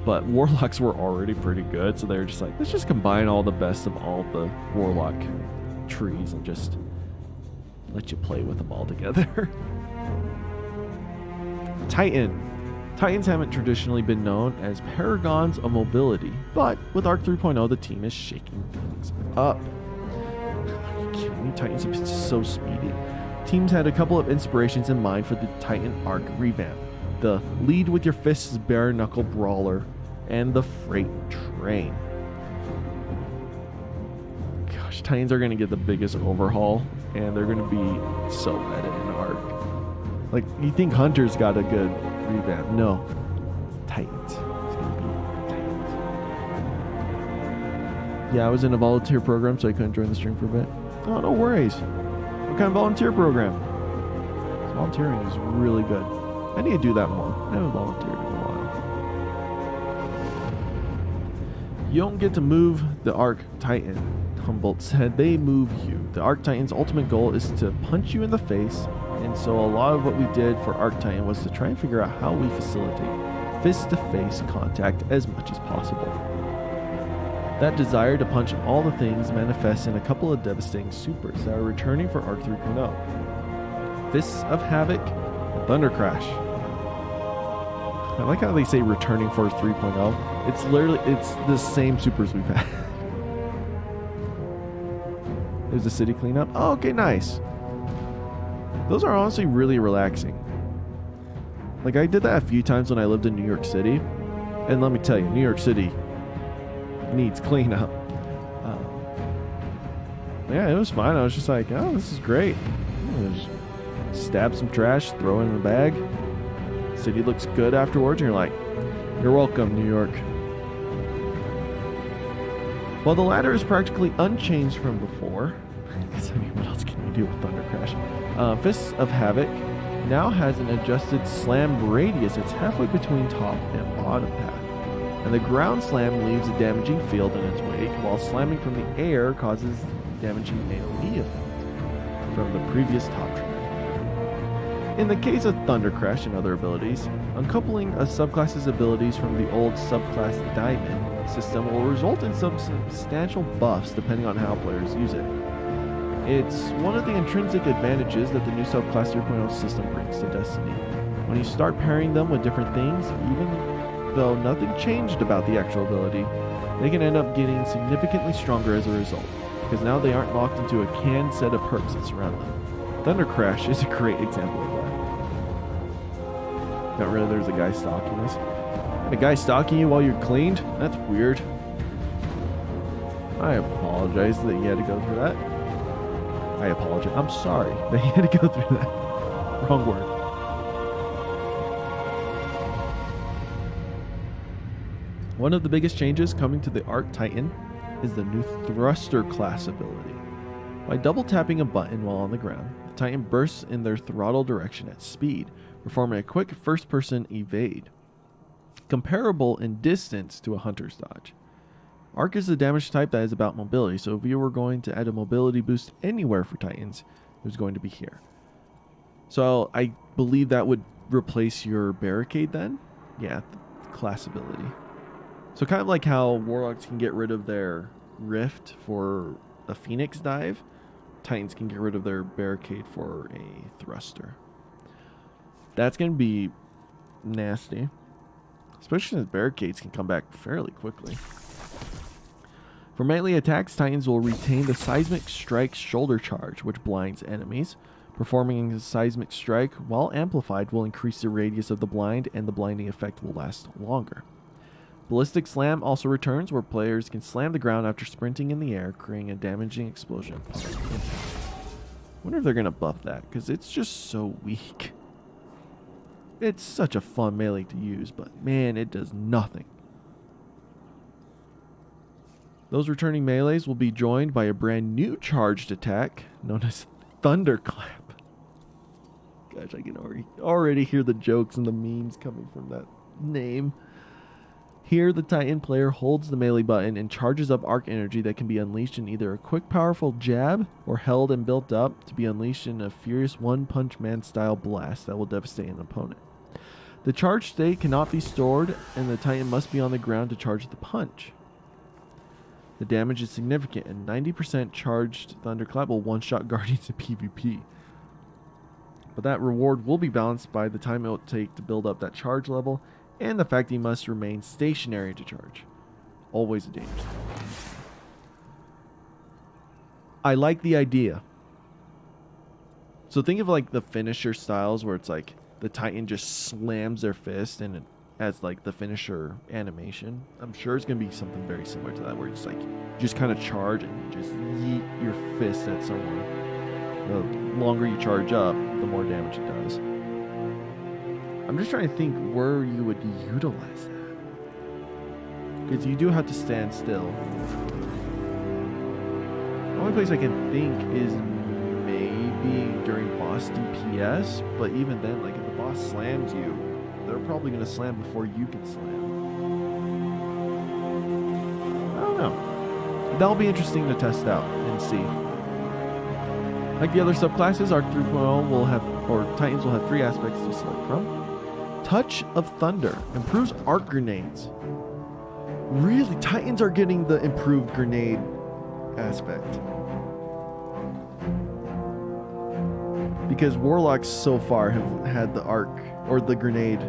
But Warlocks were already pretty good, so they were just like, let's just combine all the best of all the Warlock trees and just let you play with them all together. Titan. Titans haven't traditionally been known as paragons of mobility, but with Arc 3.0, the team is shaking things up. Are you kidding me? Titans have been so speedy. Teams had a couple of inspirations in mind for the Titan Arc revamp. The Lead with Your Fists Bare Knuckle Brawler and the Freight Train. Gosh, gosh, Titans are gonna get the biggest overhaul, and they're gonna be so meta in Arc. Like, you think Hunter's got a good revamp? No, it's Titans. It's gonna be Titans. Yeah, I was in a volunteer program, so I couldn't join the stream for a bit. Oh, no worries. What kind of volunteer program? Volunteering is really good. I need to do that more. I haven't volunteered in a while. You don't get to move the Arc Titan, Humboldt said. They move you. The Arc Titan's ultimate goal is to punch you in the face, and so a lot of what we did for Arc Titan was to try and figure out how we facilitate fist-to-face contact as much as possible. That desire to punch all the things manifests in a couple of devastating supers that are returning for Arc 3.0. Fists of Havoc and Thunder Crash. I like how they say returning for 3.0. It's literally, it's the same supers we've had. There's the city cleanup. Oh, okay, nice. Those are honestly really relaxing. Like, I did that a few times when I lived in New York City. And let me tell you, New York City needs cleanup. Yeah, it was fine. I was just like, oh, this is great. Just stab some trash, throw it in a bag. City looks good afterwards, and you're like, you're welcome, New York. While the latter is practically unchanged from before, because I mean, what else can you do with Thunder Crash? Fists of Havoc now has an adjusted slam radius. It's halfway between top and bottom path. And the ground slam leaves a damaging field in its wake, while slamming from the air causes damaging AoE effect from the previous top try. In the case of Thunder Crash and other abilities, uncoupling a subclass's abilities from the old subclass Diamond system will result in some substantial buffs depending on how players use it. It's one of the intrinsic advantages that the new subclass 3.0 system brings to Destiny. When you start pairing them with different things, even though nothing changed about the actual ability, they can end up getting significantly stronger as a result, because now they aren't locked into a canned set of perks that surround them. Thunder Crash is a great example of that. Not really, there's a guy stalking us. And a guy stalking you while you're cleaned? That's weird. I apologize that you had to go through that. I apologize. I'm sorry that you had to go through that. Wrong word. One of the biggest changes coming to the Arc Titan is the new Thruster class ability. By double tapping a button while on the ground, the Titan bursts in their throttle direction at speed, performing a quick first-person evade, comparable in distance to a Hunter's dodge. Arc is the damage type that is about mobility, so if you were going to add a mobility boost anywhere for Titans, it was going to be here. So I believe that would replace your barricade then? Yeah, the class ability. So kind of like how Warlocks can get rid of their Rift for a Phoenix dive, Titans can get rid of their barricade for a Thruster. That's going to be nasty. Especially since barricades can come back fairly quickly. For melee attacks, Titans will retain the Seismic Strike shoulder charge, which blinds enemies. Performing a Seismic Strike, while amplified, will increase the radius of the blind, and the blinding effect will last longer. Ballistic Slam also returns, where players can slam the ground after sprinting in the air, creating a damaging explosion. I wonder if they're going to buff that, because it's just so weak. It's such a fun melee to use, but man, it does nothing. Those returning melees will be joined by a brand new charged attack known as Thunderclap. Gosh, I can already hear the jokes and the memes coming from that name. Here, the Titan player holds the melee button and charges up arc energy that can be unleashed in either a quick, powerful jab or held and built up to be unleashed in a furious one-punch-man style blast that will devastate an opponent. The charged state cannot be stored, and the Titan must be on the ground to charge the punch. The damage is significant, and 90% charged Thunderclap will one-shot Guardians in PvP. But that reward will be balanced by the time it will take to build up that charge level, and the fact he must remain stationary to charge. Always a danger. I like the idea. So think of like the finisher styles where it's like the Titan just slams their fist and it as like the finisher animation. I'm sure it's gonna be something very similar to that, where it's like you just kind of charge and you just yeet your fist at someone. The longer you charge up, the more damage it does. I'm just trying to think where you would utilize that, because you do have to stand still. The only place I can think is maybe during boss DPS, but even then, like if the boss slams you, they're probably going to slam before you can slam. I don't know. That'll be interesting to test out and see. Like the other subclasses, Arc 3.0 will have, or Titans will have 3 aspects to select from. Touch of Thunder improves arc grenades. Really? Titans are getting the improved grenade aspect. Because Warlocks so far have had the arc or the grenade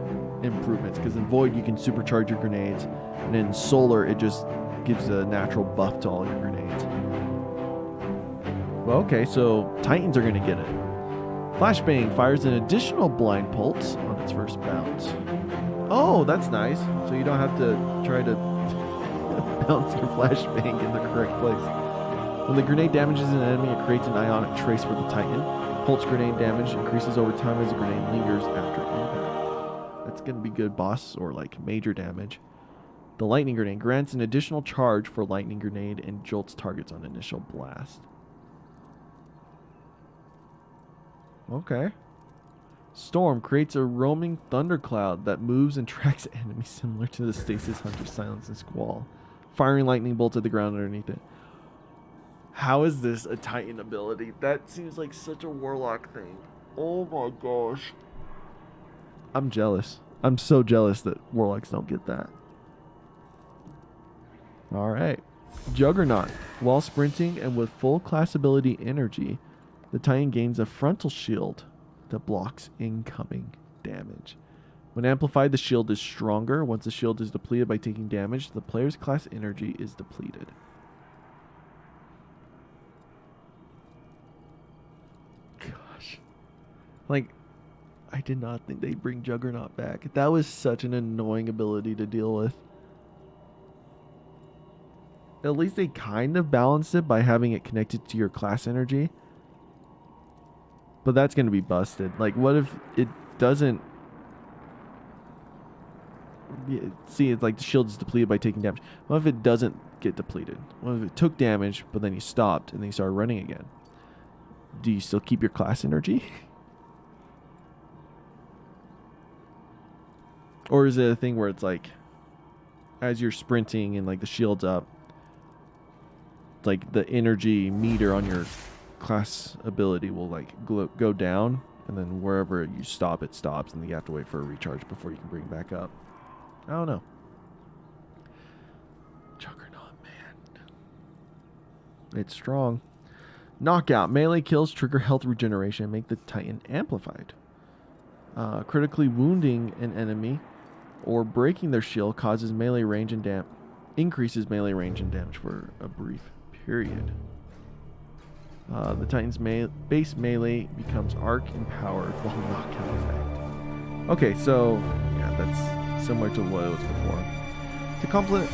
improvements. Because in Void you can supercharge your grenades, and in Solar it just gives a natural buff to all your grenades. Well, okay, so Titans are going to get it. Flashbang fires an additional blind pulse on its first bounce. Oh, that's nice. So you don't have to try to bounce your flashbang in the correct place. When the grenade damages an enemy, it creates an ionic trace for the Titan. Pulse grenade damage increases over time as the grenade lingers after impact. That's going to be good boss or like major damage. The lightning grenade grants an additional charge for lightning grenade and jolts targets on initial blast. Okay. Storm creates a roaming thundercloud that moves and tracks enemies similar to the Stasis Hunter Silence and Squall, firing lightning bolts at the ground underneath it. How is this a Titan ability? That seems like such a Warlock thing. Oh my gosh. I'm jealous. I'm so jealous that Warlocks don't get that. Alright. Juggernaut. While sprinting and with full class ability energy, the Titan gains a frontal shield that blocks incoming damage. When amplified, the shield is stronger. Once the shield is depleted by taking damage, the player's class energy is depleted. Gosh. Like, I did not think they'd bring Juggernaut back. That was such an annoying ability to deal with. At least they kind of balanced it by having it connected to your class energy. But that's going to be busted. Like, what if it doesn't... See, it's like the shield is depleted by taking damage. What if it doesn't get depleted? What if it took damage, but then you stopped and then you started running again? Do you still keep your class energy? Or is it a thing where it's like, as you're sprinting and like the shield's up, like the energy meter on your class ability will like go down, and then wherever you stop, it stops, and then you have to wait for a recharge before you can bring it back up. I don't know. Juggernaut, man. It's strong. Knockout. Melee kills trigger health regeneration and make the Titan amplified. Critically wounding an enemy or breaking their shield causes melee range and increases melee range and damage for a brief period. The Titan's base melee becomes arc empowered while knockout is active. Okay, so yeah, that's similar to what it was before. To complement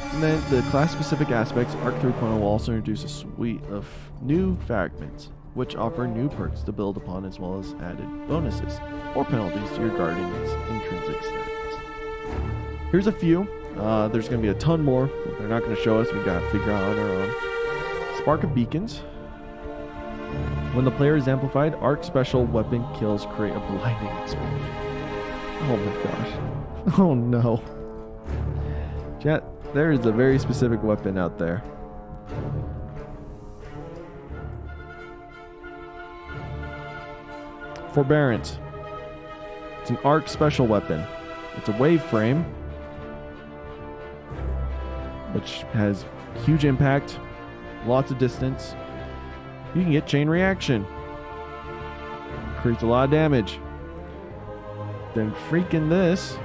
the class-specific aspects, Arc 3.0 will also introduce a suite of new fragments, which offer new perks to build upon, as well as added bonuses or penalties to your Guardian's intrinsic stats. Here's a few. There's going to be a ton more, but they're not going to show us. We got to figure out on our own. Spark of Beacons. When the player is amplified, Arc special weapon kills create a blinding explosion. Oh my gosh. Oh no. Chat, there is a very specific weapon out there. Forbearance. It's an Arc special weapon. It's a wave frame, which has huge impact, lots of distance. You can get chain reaction. Creates a lot of damage. Then freaking this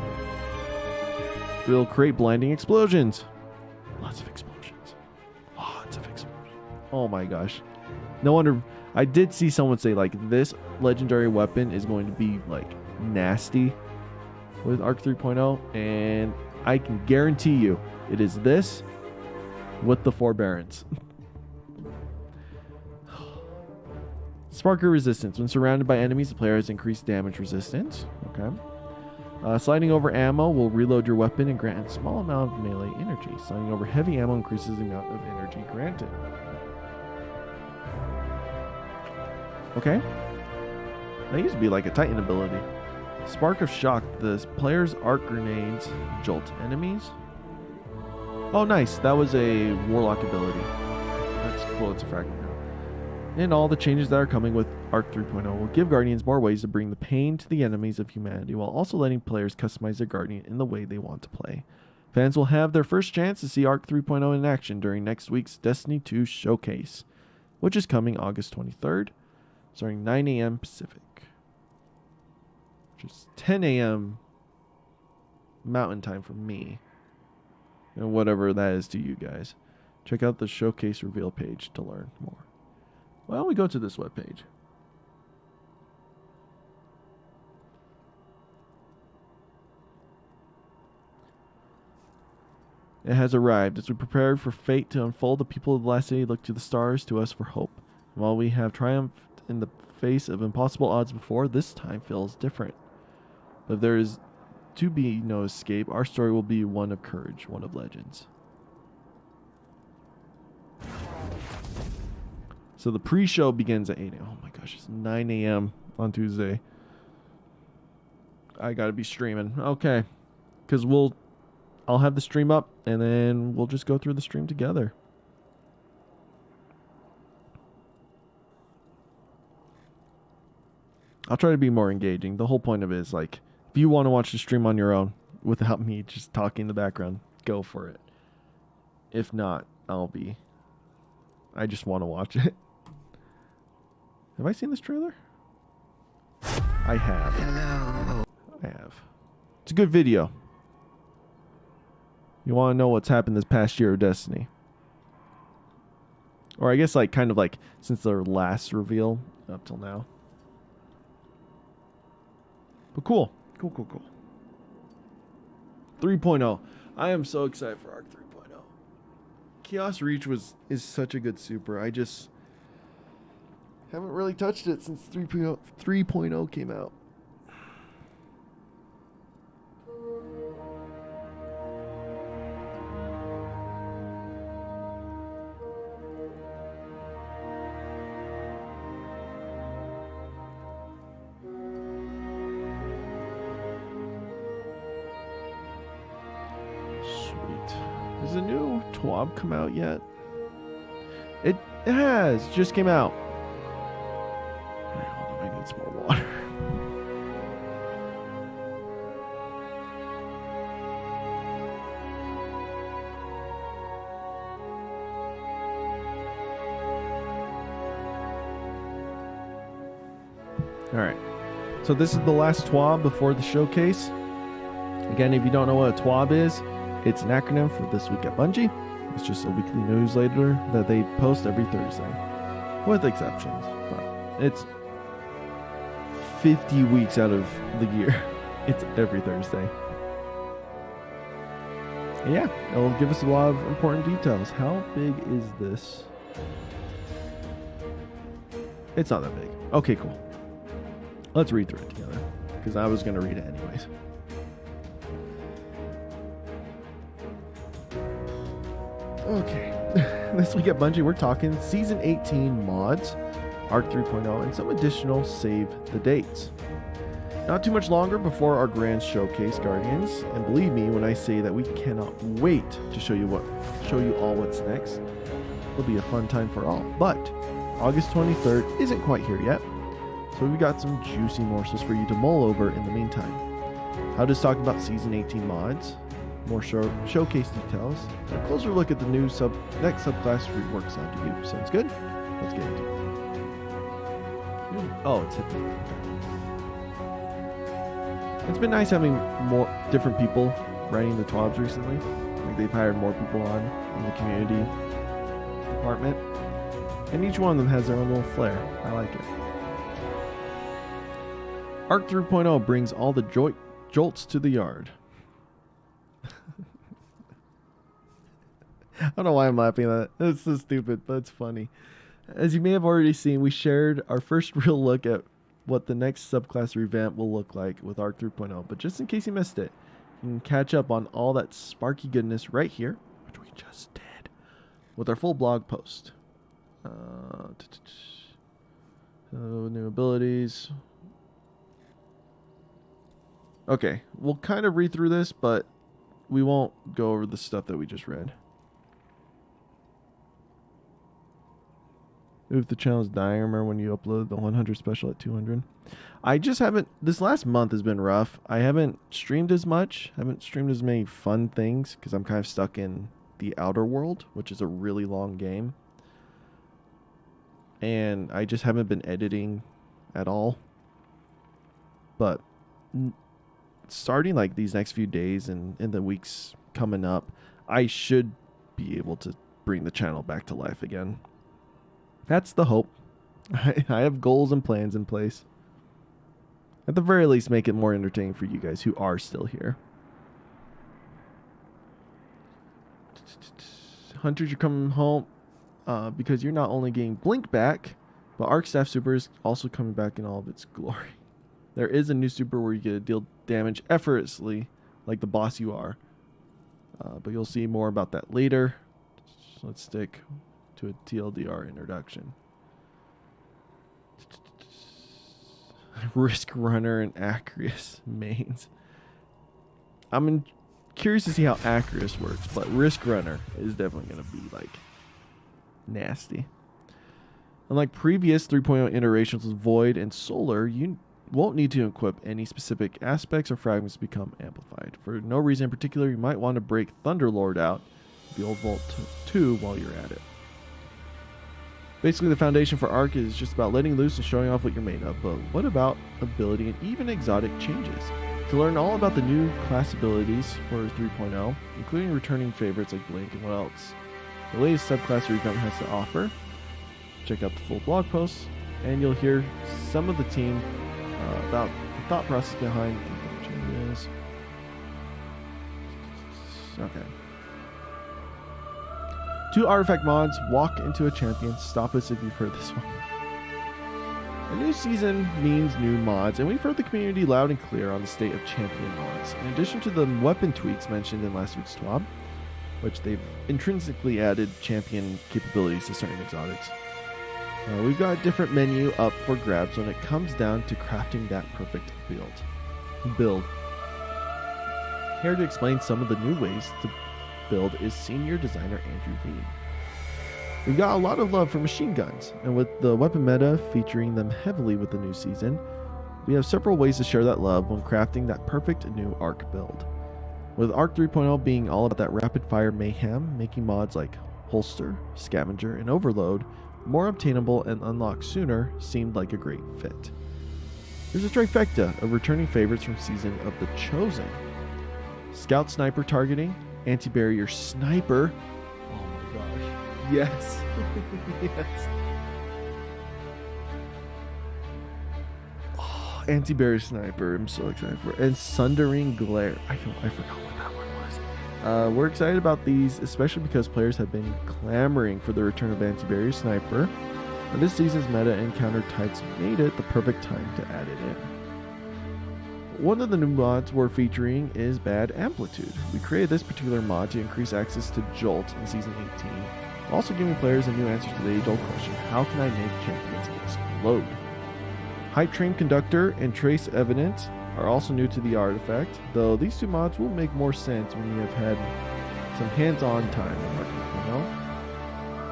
will create blinding explosions. Lots of explosions. Lots of explosions. Oh my gosh. No wonder. I did see someone say like this legendary weapon is going to be like nasty with Arc 3.0, and I can guarantee you it is this with the forbearance. Sparker resistance. When surrounded by enemies, the player has increased damage resistance. Okay. Sliding over ammo will reload your weapon and grant a small amount of melee energy. Sliding over heavy ammo increases the amount of energy granted. Okay. That used to be like a Titan ability. Spark of Shock. The player's arc grenades jolt enemies. Oh, nice. That was a Warlock ability. That's cool. It's a fragment. And all the changes that are coming with Arc 3.0 will give Guardians more ways to bring the pain to the enemies of humanity while also letting players customize their Guardian in the way they want to play. Fans will have their first chance to see Arc 3.0 in action during next week's Destiny 2 showcase, which is coming August 23rd, starting 9 a.m. Pacific, which is 10 a.m. Mountain Time for me, and whatever that is to you guys. Check out the showcase reveal page to learn more. Why don't we go to this webpage? It has arrived. As we prepare for fate to unfold, the people of the last city look to the stars, to us for hope. And while we have triumphed in the face of impossible odds before, this time feels different. But if there is to be no escape, our story will be one of courage, one of legends. So the pre-show begins at 8 a.m. Oh my gosh, it's 9 a.m. on Tuesday. I gotta be streaming. Okay. Because I'll have the stream up, and then we'll just go through the stream together. I'll try to be more engaging. The whole point of it is, like, if you want to watch the stream on your own without me just talking in the background, go for it. If not, I just want to watch it. Have I seen this trailer? I have. Hello. I have. It's a good video. You want to know what's happened this past year of Destiny. Or I guess like kind of like since their last reveal up till now. But cool. Cool. 3.0. I am so excited for Arc 3.0. Chaos Reach is such a good super. I just haven't really touched it since 3.0 came out. Sweet. Has the new TWAB come out yet? It has. Just came out. I need some more water. Alright. So this is the last TWAB before the showcase. Again, if you don't know what a TWAB is, it's an acronym for This Week at Bungie. It's just a weekly newsletter that they post every Thursday. With exceptions. But it's 50 weeks out of the year. It's every Thursday. And yeah, it'll give us a lot of important details. How big is this? It's not that big. Okay, cool. Let's read through it together, because I was going to read it anyways. Okay. This week at Bungie, we're talking Season 18 mods, Arc 3.0, and some additional save the dates. Not too much longer before our grand showcase, Guardians, and believe me when I say that we cannot wait to show you all what's next. It'll be a fun time for all. But August 23rd isn't quite here yet, so we've got some juicy morsels for you to mull over in the meantime. I'll just talk about Season 18 mods, more showcase details, and a closer look at the new next subclass reworks onto you. Sounds good? Let's get into it. Oh, it's hit me. It's been nice having more different people writing the TWABs recently. Like they've hired more people on in the community department, and each one of them has their own little flair. I like it. Arc 3.0 brings all the jolts to the yard. I don't know why I'm laughing at that. It's so stupid, but it's funny. As you may have already seen, we shared our first real look at what the next subclass revamp will look like with ARC 3.0. But just in case you missed it, you can catch up on all that sparky goodness right here, which we just did, with our full blog post. New abilities. Okay, we'll kind of read through this, but we won't go over the stuff that we just read. If the channel's dying, remember when you upload the 100 special at 200? I just haven't, this last month has been rough. I haven't streamed as much, haven't streamed as many fun things, because I'm kind of stuck in the Outer World, which is a really long game. And I just haven't been editing at all. But starting like these next few days and in the weeks coming up, I should be able to bring the channel back to life again. That's the hope. I have goals and plans in place. At the very least, make it more entertaining for you guys who are still here. Hunters, you're coming home because you're not only getting Blink back, but Arc Staff Super is also coming back in all of its glory. There is a new super where you get to deal damage effortlessly, like the boss you are. But you'll see more about that later. So let's stick to a TLDR introduction. Risk Runner and Acreus mains. I'm curious to see how Acreus works, but Risk Runner is definitely going to be like nasty. Unlike previous 3.0 iterations with Void and Solar, you won't need to equip any specific aspects or fragments to become amplified. For no reason in particular, you might want to break Thunderlord out, the old Vault 2, while you're at it. Basically, the foundation for Arc is just about letting loose and showing off what you're made of, but what about ability and even exotic changes? To learn all about the new class abilities for 3.0, including returning favorites like Blink and what else the latest subclass revamp has to offer, check out the full blog post, and you'll hear some of the team about the thought process behind changes. Okay. 2 artifact mods, walk into a champion. Stop us if you've heard this one. A new season means new mods, and we've heard the community loud and clear on the state of champion mods. In addition to the weapon tweaks mentioned in last week's TWAB, which they've intrinsically added champion capabilities to certain exotics, we've got a different menu up for grabs when it comes down to crafting that perfect build. Here to explain some of the new ways to build is senior designer Andrew V. We've got a lot of love for machine guns, and with the weapon meta featuring them heavily with the new season, we have several ways to share that love when crafting that perfect new Arc build. With Arc 3.0 being all about that rapid fire mayhem, making mods like Holster, Scavenger, and Overload more obtainable and unlocked sooner seemed like a great fit. There's a trifecta of returning favorites from Season of the Chosen. Scout Sniper targeting, Anti-Barrier Sniper. Oh my gosh. Yes. Yes. Oh, Anti-Barrier Sniper. I'm so excited for it. And Sundering Glare. I forgot what that one was. We're excited about these, especially because players have been clamoring for the return of Anti-Barrier Sniper. And this season's meta encounter types made it the perfect time to add it in. One of the new mods we're featuring is Bad Amplitude. We created this particular mod to increase access to Jolt in Season 18, while also giving players a new answer to the age-old question, how can I make champions explode? Hype Train Conductor and Trace Evidence are also new to the artifact, though these two mods will make more sense when you have had some hands-on time.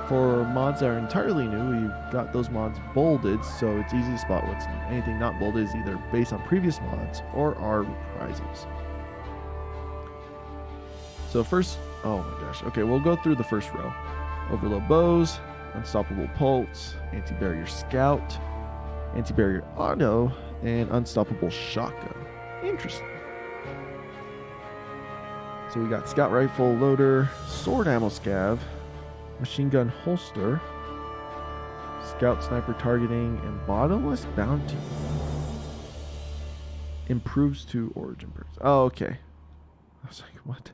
For mods that are entirely new, we've got those mods bolded, so it's easy to spot what's new. Anything not bolded is either based on previous mods or are reprisals. So first, oh my gosh. Okay, we'll go through the first row. Overload Bows, Unstoppable Pulse, Anti-Barrier Scout, Anti-Barrier Auto, and Unstoppable Shotgun. Interesting. So we got Scout Rifle Loader, Sword Ammo Scav, Machine Gun Holster, Scout Sniper Targeting, and Bottomless Bounty. Improves to origin perks. Oh, okay. I was like, what?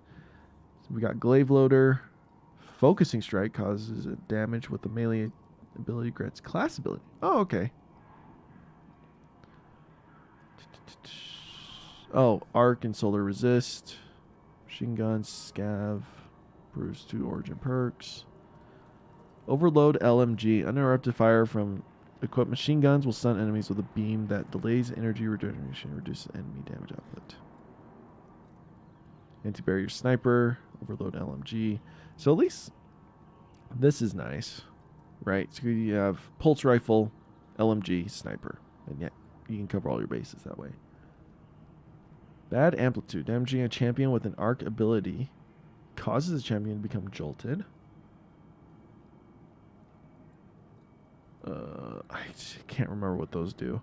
So we got Glaive Loader. Focusing Strike causes a damage with the melee ability grants class ability. Oh, okay. Oh, Arc and Solar Resist. Machine Guns, Scav. Bruise to origin perks. Overload LMG. Uninterrupted fire from equipped machine guns will stun enemies with a beam that delays energy regeneration and reduces enemy damage output. Anti-barrier sniper. Overload LMG. So at least this is nice, right? So you have pulse rifle, LMG, sniper, and yet you can cover all your bases that way. Bad amplitude. Damaging a champion with an arc ability causes the champion to become jolted. I can't remember what those do.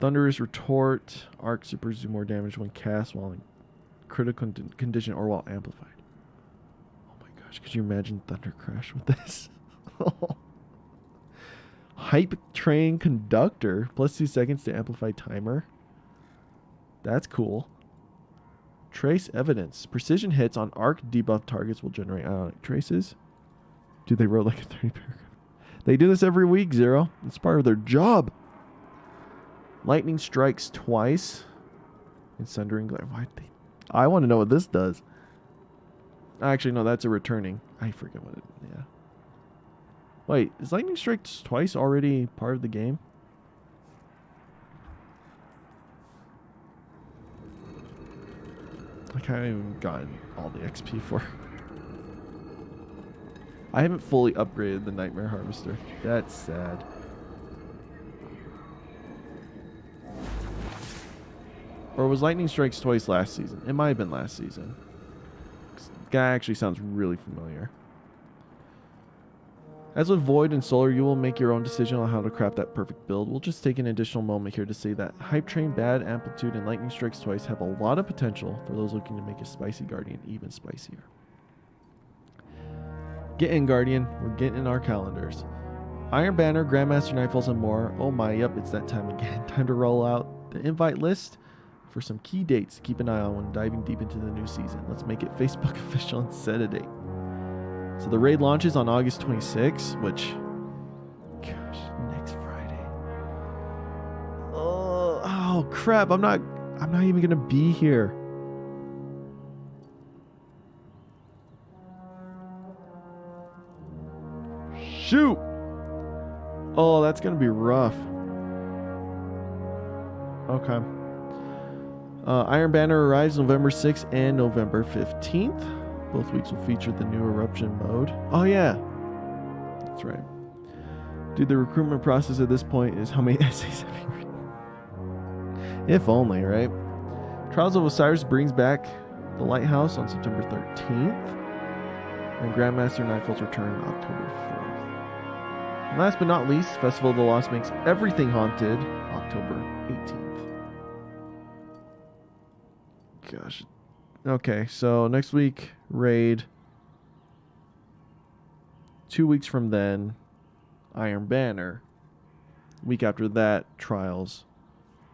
Thunderous Retort. Arc supers do more damage when cast while in critical condition or while amplified. Oh my gosh, could you imagine Thunder Crash with this? Hype Train Conductor. Plus 2 seconds to amplify timer. That's cool. Trace Evidence. Precision hits on arc debuff targets will generate ionic traces. Dude, they wrote like a 30 paragraph. They do this every week, Zero. It's part of their job. Lightning strikes twice. And Sundering Glare. Why they? I want to know what this does. Actually, no, that's a returning. I forget what it. Yeah. Wait, is Lightning strikes twice already part of the game? Like I haven't even gotten all the XP for. I haven't fully upgraded the Nightmare Harvester. That's sad. Or was Lightning Strikes twice last season? It might have been last season. This guy actually sounds really familiar. As with Void and Solar, you will make your own decision on how to craft that perfect build. We'll just take an additional moment here to say that Hype Train, Bad Amplitude, and Lightning Strikes Twice have a lot of potential for those looking to make a spicy Guardian even spicier. Get in, Guardian. We're getting in our calendars. Iron Banner, Grandmaster Nightfalls, and more. Oh my, yep, it's that time again. Time to roll out the invite list for some key dates to keep an eye on when diving deep into the new season. Let's make it Facebook official and set a date. So the raid launches on August 26th, which, gosh, next Friday. Oh crap! I'm not even gonna be here. Shoot! Oh, that's gonna be rough. Okay. Iron Banner arrives November 6th and November 15th. Both weeks will feature the new eruption mode. Oh yeah, that's right. Dude, the recruitment process at this point is how many essays have you written? If only, right? Trials of Osiris brings back the Lighthouse on September 13th. And Grandmaster Nightfall's return October 4th. And last but not least, Festival of the Lost makes everything haunted October 18th. Gosh. Okay, so next week, raid. 2 weeks from then, Iron Banner. Week after that, Trials.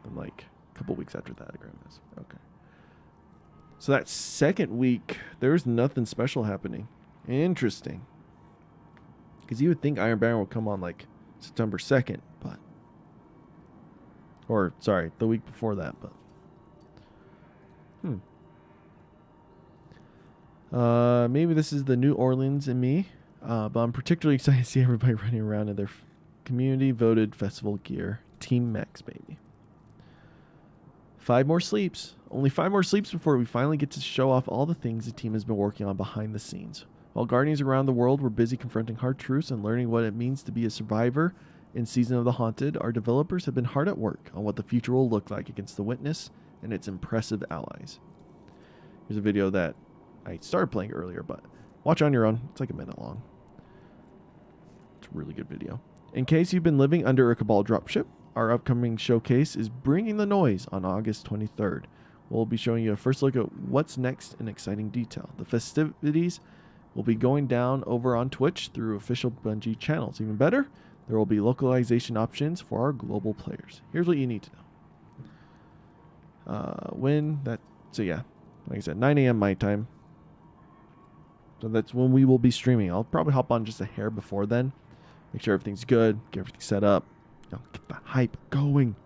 And like a couple weeks after that, Grandmaster. Okay. So that second week, there's nothing special happening. Interesting. Because you would think Iron Banner will come on like September 2nd, but. Or, sorry, the week before that, but. Maybe this is the New Orleans in me, but I'm particularly excited to see everybody running around in their community-voted festival gear. Team Mex, baby. 5 more sleeps. Only 5 more sleeps before we finally get to show off all the things the team has been working on behind the scenes. While Guardians around the world were busy confronting hard truths and learning what it means to be a survivor in Season of the Haunted, our developers have been hard at work on what the future will look like against the Witness and its impressive allies. Here's a video that I started playing earlier, but watch on your own. It's like a minute long. It's a really good video. In case you've been living under a Cabal dropship, our upcoming showcase is Bringing the Noise on August 23rd. We'll be showing you a first look at what's next in exciting detail. The festivities will be going down over on Twitch through official Bungie channels. Even better, there will be localization options for our global players. Here's what you need to know. When that, so yeah, like I said, 9 a.m. my time. So that's when we will be streaming. I'll probably hop on just a hair before then. Make sure everything's good. Get everything set up. Get the hype going.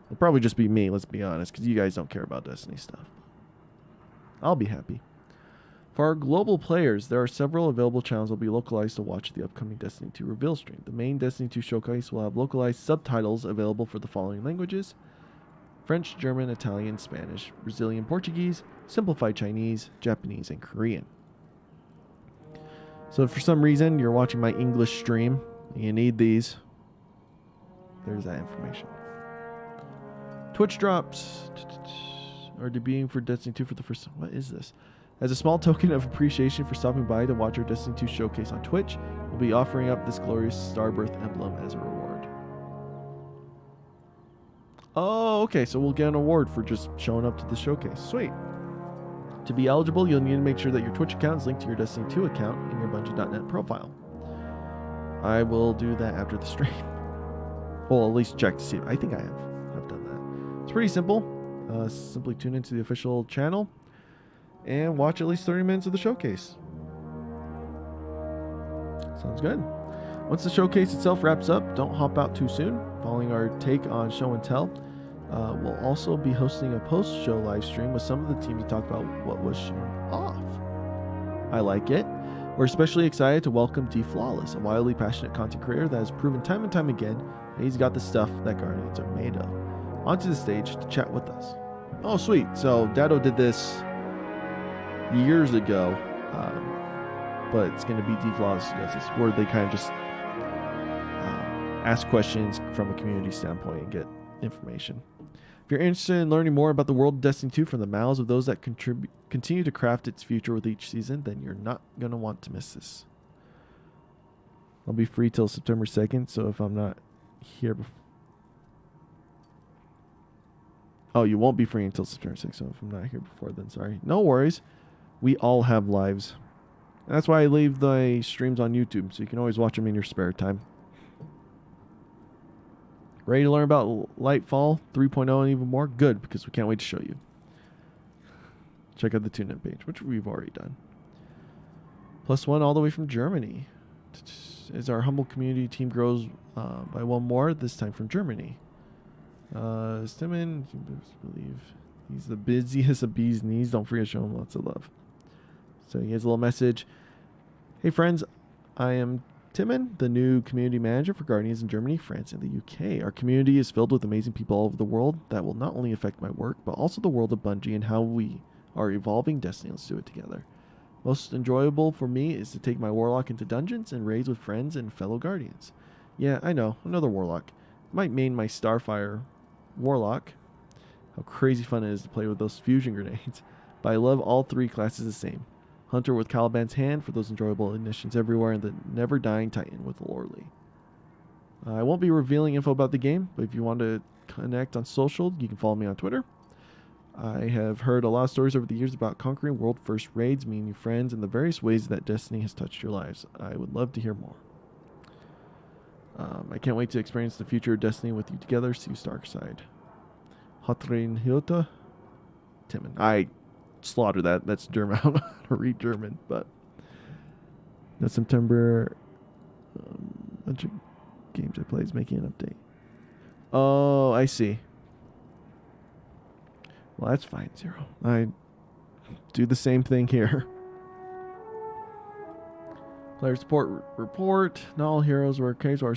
It'll probably just be me, let's be honest, because you guys don't care about Destiny stuff. I'll be happy. For our global players, there are several available channels that will be localized to watch the upcoming Destiny 2 reveal stream. The main Destiny 2 showcase will have localized subtitles available for the following languages: French, German, Italian, Spanish, Brazilian, Portuguese, simplified Chinese, Japanese, and Korean. So if for some reason you're watching my English stream and you need these, there's that information. Twitch drops are debuting for Destiny 2 for the first time. What is this? As a small token of appreciation for stopping by to watch our Destiny 2 showcase on Twitch, we'll be offering up this glorious Starbirth emblem as a reward. Oh, okay, so we'll get an award for just showing up to the showcase. Sweet. To be eligible, you'll need to make sure that your Twitch account is linked to your Destiny 2 account in your Bungie.net profile. I will do that after the stream. Well, at least check to see. I think I have done that. It's pretty simple. Simply tune into the official channel and watch at least 30 minutes of the showcase. Sounds good. Once the showcase itself wraps up, don't hop out too soon. Following our take on show and tell, we'll also be hosting a post-show live stream with some of the team to talk about what was shown off. I like it. We're especially excited to welcome D Flawless, a wildly passionate content creator that has proven time and time again that he's got the stuff that Guardians are made of, onto the stage to chat with us. Oh, sweet. So Dado did this years ago, but it's going to be D Flawless who does this, where they kind of just ask questions from a community standpoint and get information. If you're interested in learning more about the world of Destiny 2 from the mouths of those that continue to craft its future with each season, then you're not going to want to miss this. I'll be free till September 2nd, so if I'm not here before... Oh, you won't be free until September 6th, so if I'm not here before then, sorry. No worries. We all have lives. And that's why I leave the streams on YouTube, so you can always watch them in your spare time. Ready to learn about Lightfall 3.0 and even more? Good, because we can't wait to show you. Check out the tune-in page, which we've already done. +1 all the way from Germany. As our humble community team grows by one more, this time from Germany. Stimmin, believe he's the busiest of bees knees. Don't forget to show him lots of love. So he has a little message. Hey friends, I am Timon, the new community manager for Guardians in Germany, France, and the UK. Our community is filled with amazing people all over the world that will not only affect my work, but also the world of Bungie and how we are evolving Destiny. Let's do it together. Most enjoyable for me is to take my Warlock into dungeons and raids with friends and fellow Guardians. Yeah, I know, another Warlock. Might main my Starfire Warlock. How crazy fun it is to play with those fusion grenades. But I love all three classes the same. Hunter with Caliban's Hand for those enjoyable ignitions everywhere, and the never-dying Titan with Lorley. I won't be revealing info about the game, but if you want to connect on social, you can follow me on Twitter. I have heard a lot of stories over the years about conquering world-first raids, meeting new friends, and the various ways that Destiny has touched your lives. I would love to hear more. I can't wait to experience the future of Destiny with you together. See you, Starkside. Hotrin Hyota? Timon. I slaughtered that. That's German. I don't know how to read German, but that's September. Bunch of games I play is making an update. Oh, I see. Well, that's fine, Zero. I do the same thing here. Player support report. Not all heroes wear capes. Our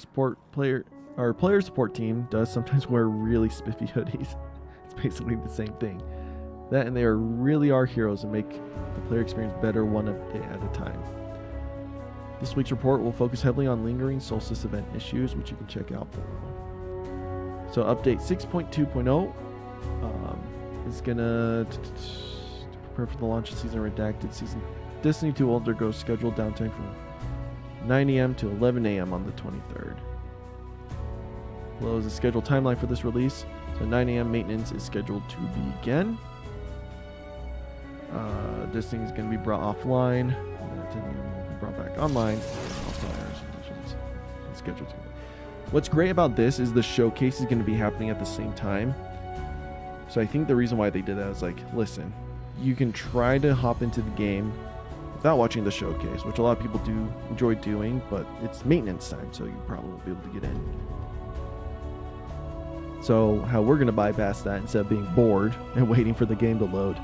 player support team does sometimes wear really spiffy hoodies. It's basically the same thing. That and they really are heroes and make the player experience better one update at a time. This week's report will focus heavily on lingering Solstice event issues, which you can check out below. So update 6.2.0 is gonna prepare for the launch of season redacted. Season Destiny 2 will undergo scheduled downtime from 9 a.m. to 11 a.m. on the 23rd. Below is the scheduled timeline for this release. So 9 a.m. maintenance is scheduled to begin. This thing is going to be brought offline. 10 a.m. will be brought back online. Scheduled to. What's great about this is the showcase is going to be happening at the same time. So I think the reason why they did that is like, listen, you can try to hop into the game without watching the showcase, which a lot of people do enjoy doing, but it's maintenance time, so you probably won't be able to get in. So how we're going to bypass that instead of being bored and waiting for the game to load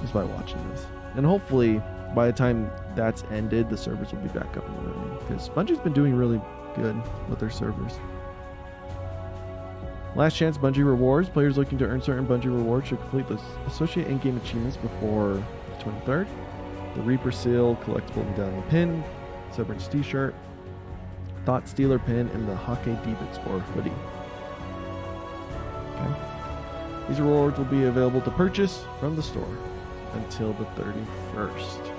is by watching this. And hopefully by the time that's ended, the servers will be back up and running, because Bungie's been doing really good with their servers. Last chance Bungie rewards. Players looking to earn certain Bungie rewards should complete the associate in-game achievements before the 23rd. The Reaper Seal, collectible medallion pin, Severance t-shirt, Thought Stealer pin, and the Hake Deep Explorer hoodie. Okay. These rewards will be available to purchase from the store until the 31st.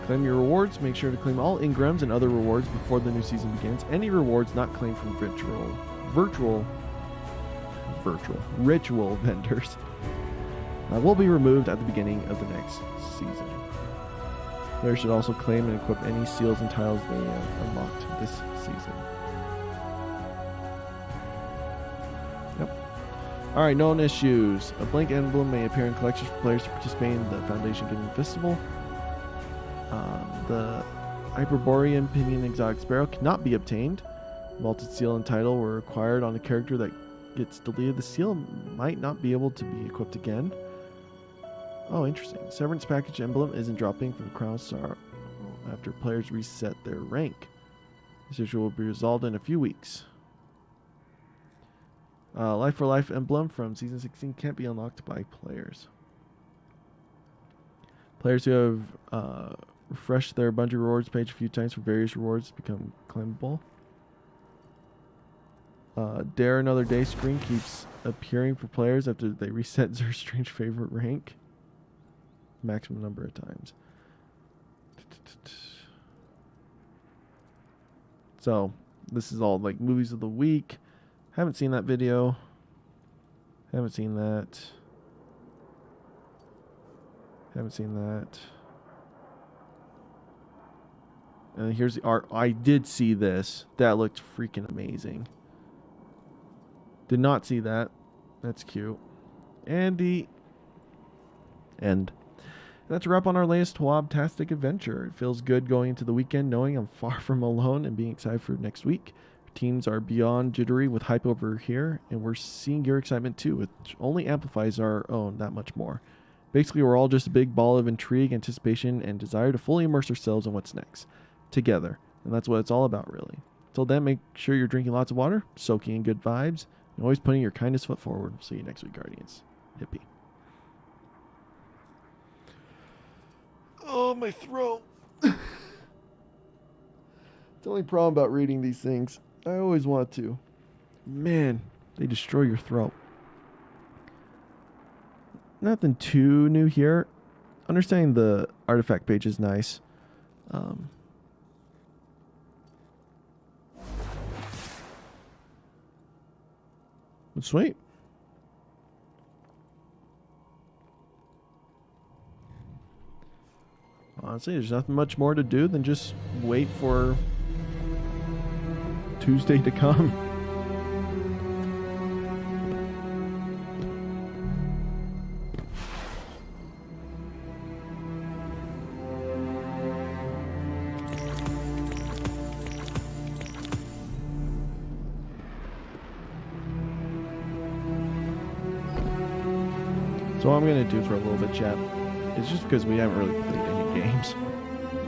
Claim your rewards. Make sure to claim all Ingrams and other rewards before the new season begins. Any rewards not claimed from ritual vendors will be removed at the beginning of the next season. Players should also claim and equip any seals and tiles they unlocked this season. Yep. Alright, known issues. A blank emblem may appear in collections for players to participate in the Foundation Gaming Festival. The Hyperborean Pinion Exotic Sparrow cannot be obtained. Vaulted seal and title were required on a character that gets deleted. The seal might not be able to be equipped again. Oh, interesting. Severance package emblem isn't dropping from Crown Star after players reset their rank. This issue will be resolved in a few weeks. Life for Life emblem from Season 16 can't be unlocked by players. Players who have refreshed their Bungie rewards page a few times for various rewards become claimable. Dare Another Day screen keeps appearing for players after they reset their strange favorite rank. Maximum number of times. So, this is all like movies of the week. Haven't seen that video. Haven't seen that. Haven't seen that. And here's the art. I did see this. That looked freaking amazing. Did not see that. That's cute. And the end. That's a wrap on our latest TWAB-tastic adventure. It feels good going into the weekend knowing I'm far from alone and being excited for next week. Teams are beyond jittery with hype over here, and we're seeing your excitement too, which only amplifies our own that much more. Basically, we're all just a big ball of intrigue, anticipation, and desire to fully immerse ourselves in what's next. Together. And that's what it's all about, really. Till then, make sure you're drinking lots of water, soaking in good vibes, and always putting your kindest foot forward. See you next week, Guardians. Hippie. Oh, my throat. The only problem about reading these things, I always want to. Man, they destroy your throat. Nothing too new here. Understanding the artifact page is nice. But sweet. Honestly, there's nothing much more to do than just wait for Tuesday to come. So what I'm going to do for a little bit, chat, is just because we haven't really played any games.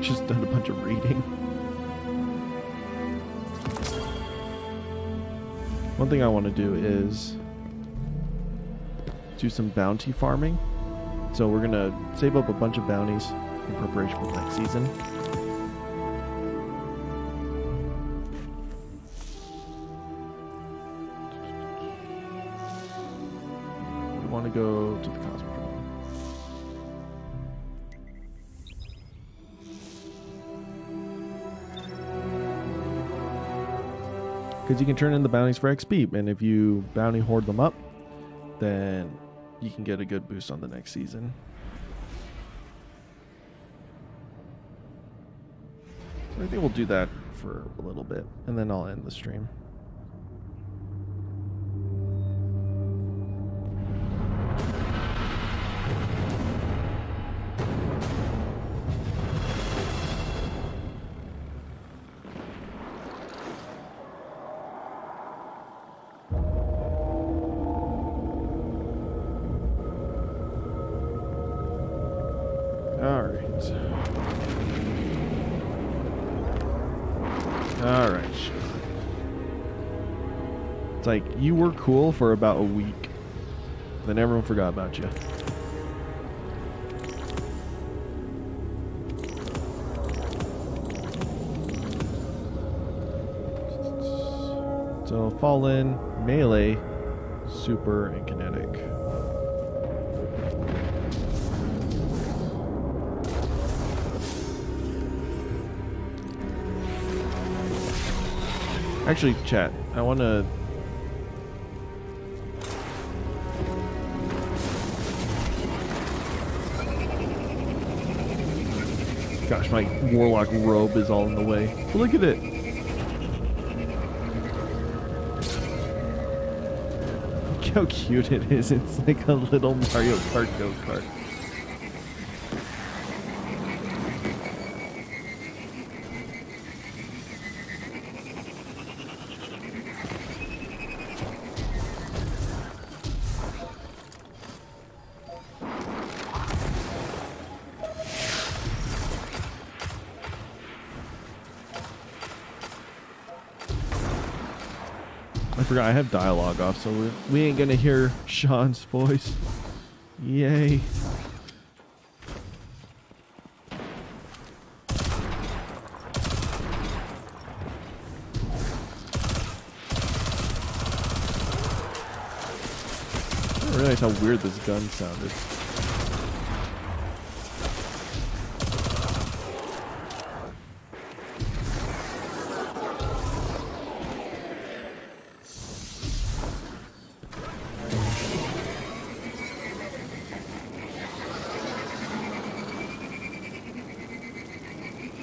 Just done a bunch of reading. One thing I want to do is do some bounty farming. So we're going to save up a bunch of bounties in preparation for the next season. We want to go to the Cosmodrome. Because you can turn in the bounties for XP, and if you bounty hoard them up, then you can get a good boost on the next season. So I think we'll do that for a little bit, and then I'll end the stream. Alright, sure. It's like, you were cool for about a week. Then everyone forgot about you. So, Fallen, Melee, Super, and Kinetic. Actually, chat, I want to... Gosh, my Warlock robe is all in the way. Look at it! Look how cute it is. It's like a little Mario Kart go-kart. I forgot I have dialogue off, so we ain't gonna hear Sean's voice. Yay. I didn't realize how weird this gun sounded.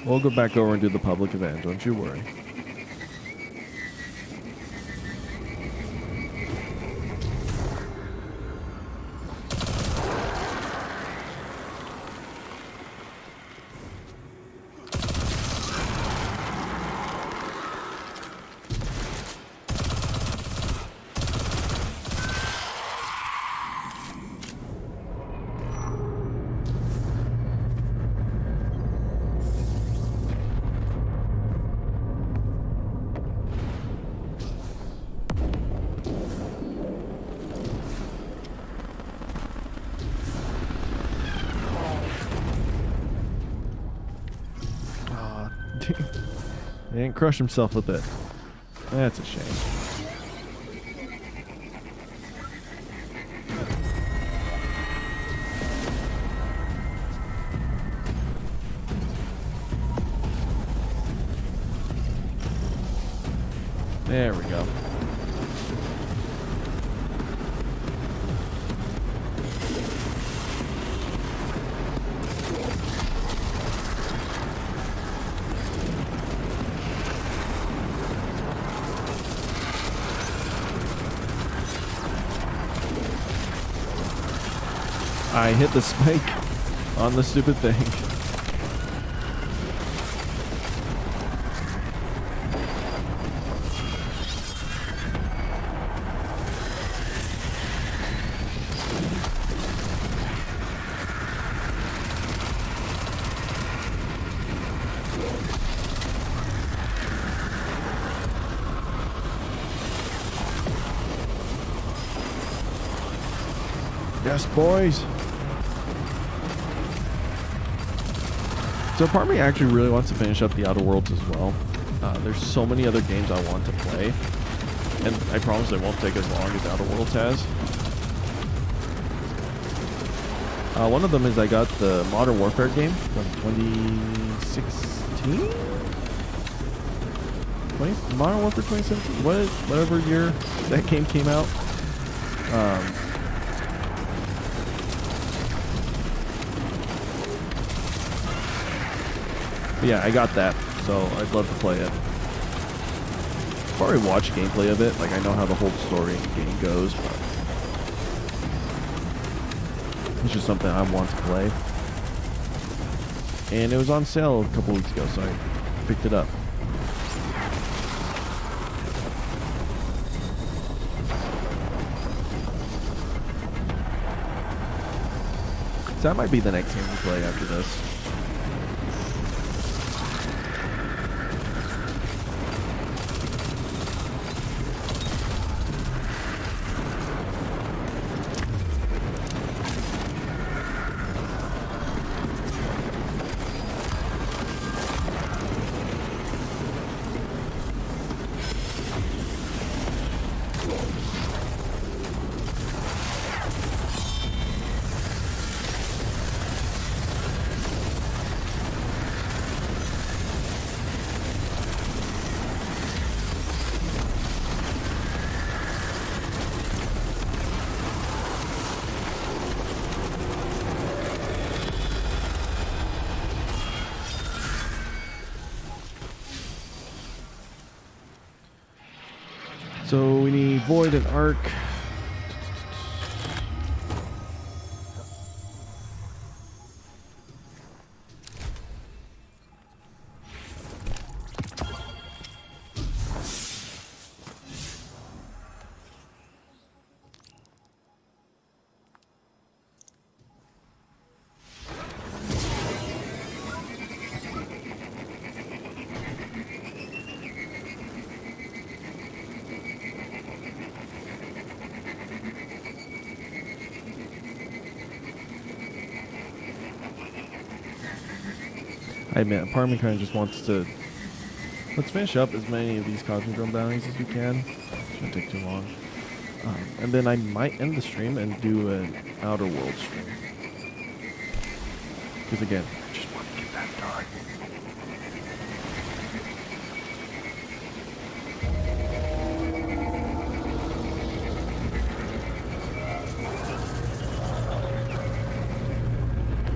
We'll go back over and do the public event, don't you worry. He didn't crush himself with it. That's a shame. There we go. I hit the spike on the stupid thing. Yes, boys. So part of me actually really wants to finish up the Outer Worlds as well. There's so many other games I want to play, and I promise it won't take as long as Outer Worlds has. One of them is I got the Modern Warfare game from 2016? Modern Warfare 2017? Whatever year that game came out. But yeah, I got that, so I'd love to play it. I've already watched gameplay of it, like I know how the whole story in the game goes, but it's just something I want to play. And it was on sale a couple weeks ago, so I picked it up. So that might be the next game we play after this. So we need Void and Arc. I admit, part of me kind of just wants to... Let's finish up as many of these Cosmic Drone bounties as we can. Shouldn't take too long. And then I might end the stream and do an Outer World stream. Because again, I just want to get that done.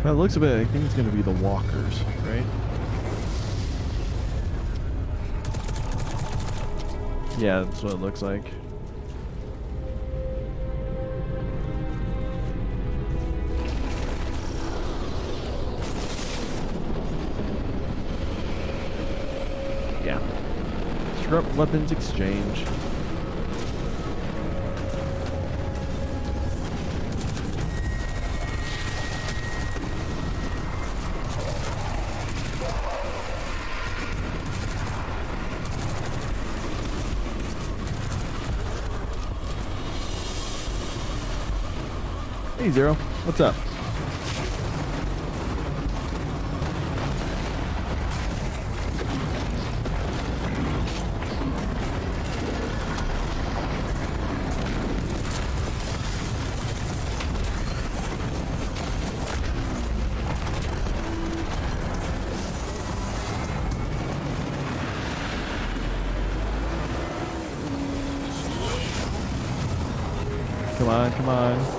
By the looks of it, I think it's going to be the walkers, right? Yeah, that's what it looks like. Yeah. Disrupt weapons exchange. Hey Zero, what's up? Come on, come on.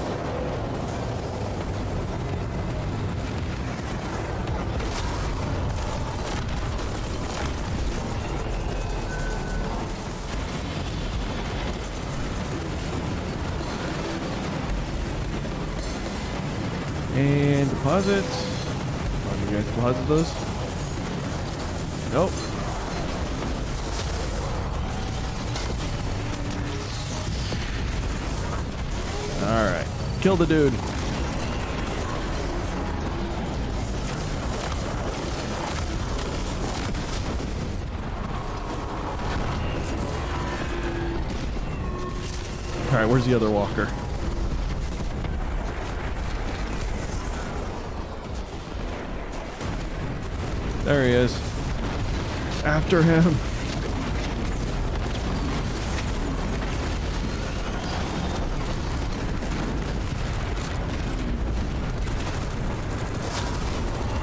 And deposit. Are you guys deposit those? Nope. Alright. Kill the dude. Alright, where's the other walker? There he is. After him.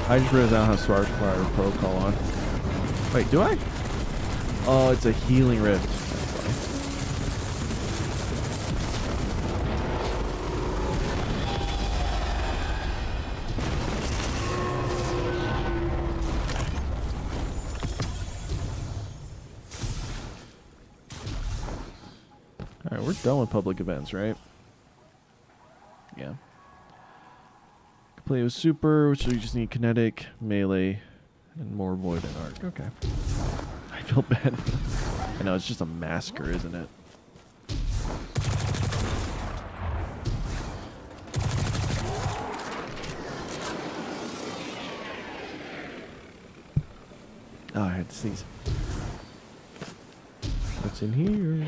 I just realized I don't have Spark Fire Protocol on. Wait, do I? Oh, it's a healing rift. Alright, we're done with public events, right? Yeah. Play with super, so you just need kinetic, melee, and more void and arc. Okay. I feel bad. I know, it's just a massacre, isn't it? Oh, I had to sneeze. What's in here?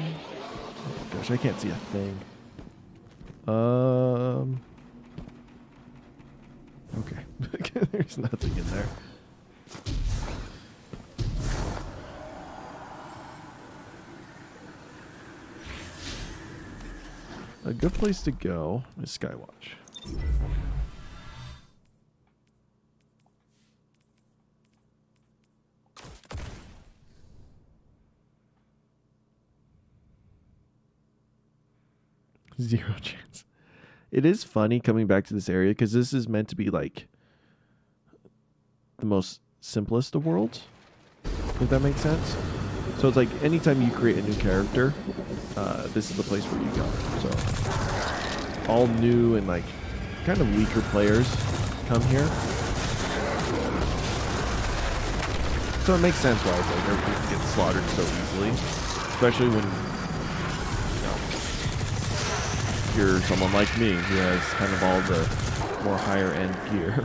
Oh gosh, I can't see a thing. Okay. There's nothing in there. A good place to go is Skywatch. Zero chance. It is funny coming back to this area because this is meant to be like the most simplest of worlds, if that makes sense. So it's like anytime you create a new character, this is the place where you go. So all new and like kind of weaker players come here. So it makes sense why it's like everybody gets slaughtered so easily, especially when you're someone like me who has kind of all the more higher end gear.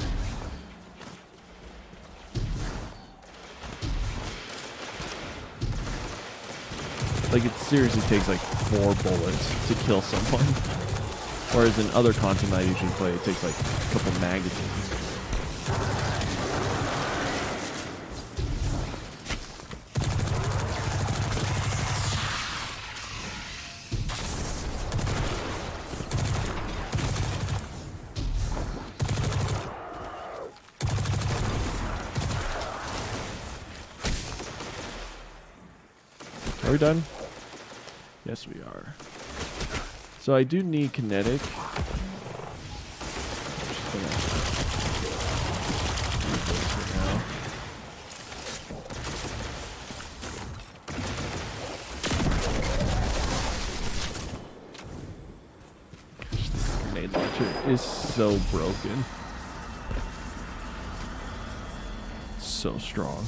Like it seriously takes like 4 bullets to kill someone. Whereas in other content I usually play, it takes like a couple magazines. Are we done? Yes, we are. So I do need kinetic. Just gonna use this for now. Gosh, this grenade launcher is so broken. So strong.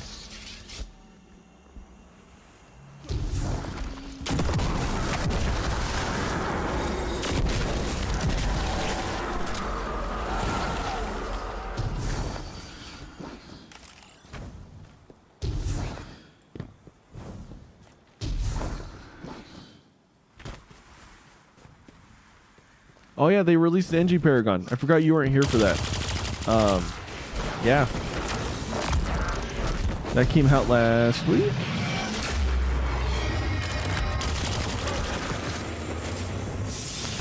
Oh yeah, they released the NG Paragon. I forgot you weren't here for that. Yeah. That came out last week.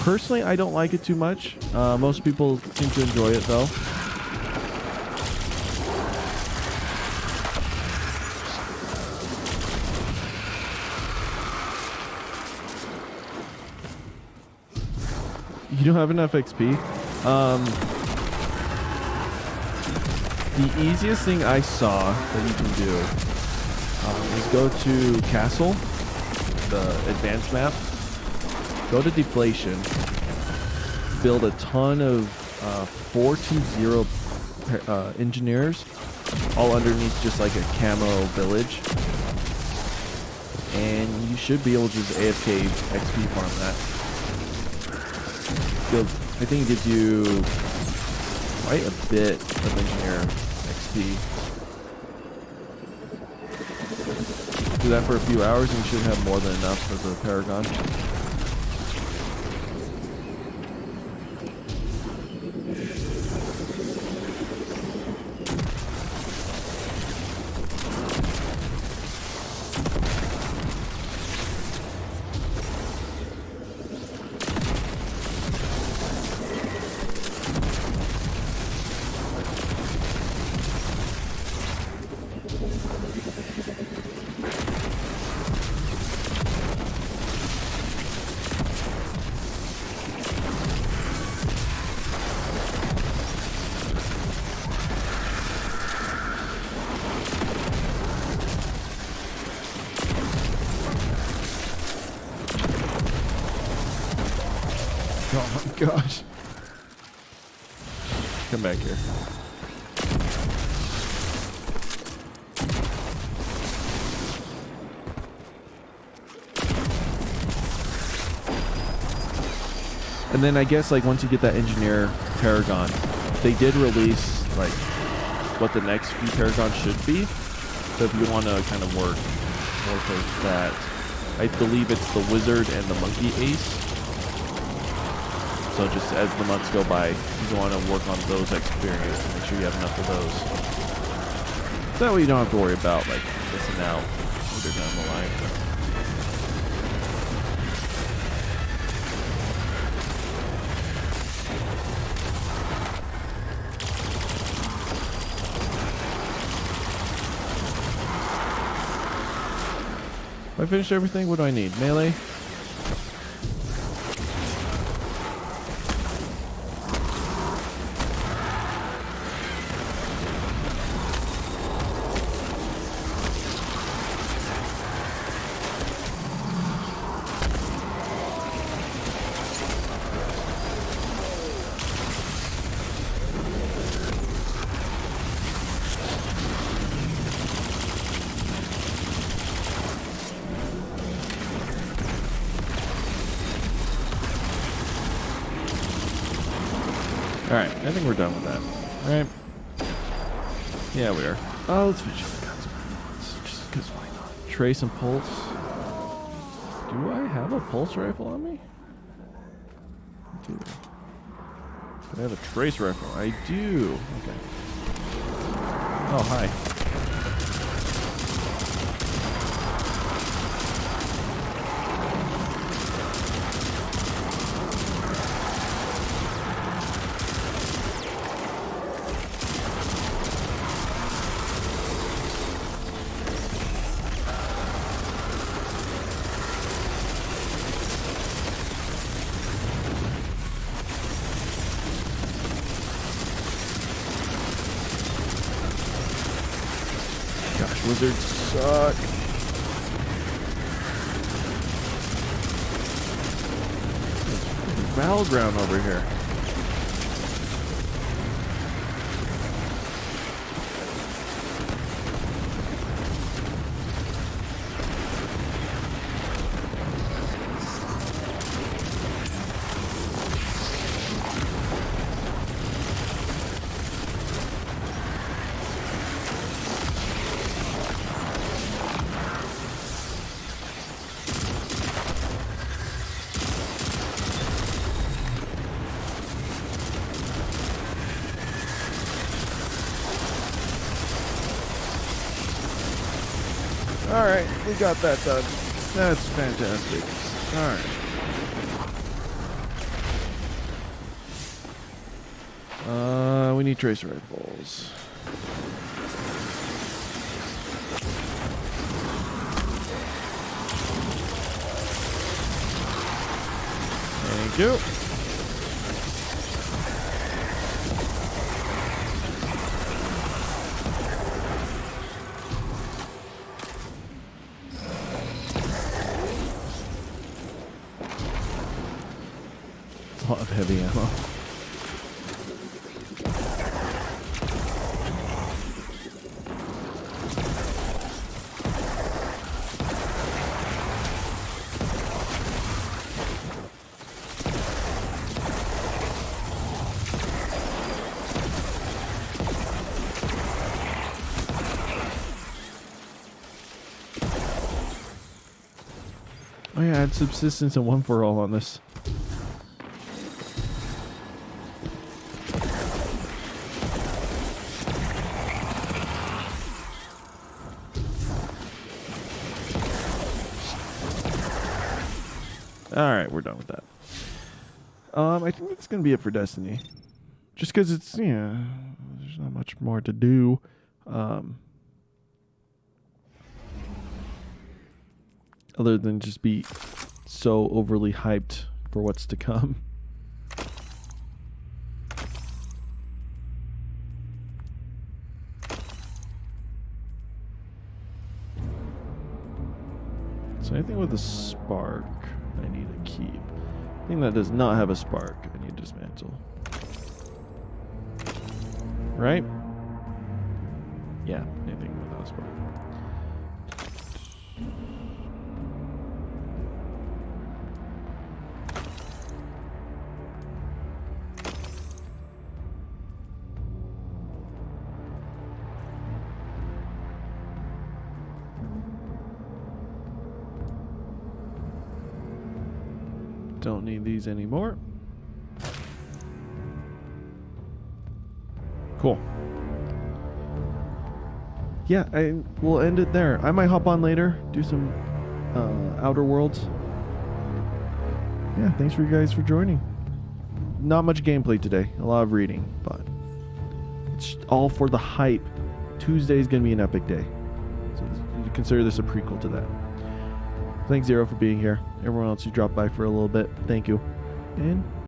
Personally, I don't like it too much. Most people seem to enjoy it though. You don't have enough XP. The easiest thing I saw that you can do is go to Castle, the advanced map, go to Deflation, build a ton of 420 engineers, all underneath just like a camo village, and you should be able to just AFK XP farm that. I think it gives you quite a bit of engineer XP. Do that for a few hours and you should have more than enough for the Paragon. Oh my gosh. Come back here. And then I guess like once you get that engineer Paragon, they did release like what the next few Paragons should be. So if you want to kind of work more towards that, I believe it's the wizard and the monkey ace. So just as the months go by, you want to work on those experience and make sure you have enough of those. So that way you don't have to worry about like missing out later down the line. If I finished everything, what do I need? Melee? Alright, I think we're done with that. Alright. Yeah, we are. Oh, let's finish the guns. Just because why not? Trace and pulse. Do I have a pulse rifle on me? I do. Do I have a trace rifle? I do. Okay. Oh, hi. Gosh, wizards suck. There's battleground over here. Alright, we got that done. That's fantastic. Alright. We need tracer rifles. Thank you. A lot of heavy ammo. Oh yeah, add subsistence and one for all on this. Alright, we're done with that. I think that's going to be it for Destiny. Just because it's, there's not much more to do. Other than just be so overly hyped for what's to come. So anything with a spark, I need to keep. Anything that does not have a spark, I need to dismantle. Right? Yeah, anything without a spark. Don't need these anymore. Cool. Yeah, I will end it there. I might hop on later, do some Outer Worlds. Yeah, thanks for you guys for joining. Not much gameplay today, a lot of reading, but it's all for the hype. Tuesday is going to be an epic day. So you consider this a prequel to that. Thanks, Zero, for being here. Everyone else who dropped by for a little bit, thank you. And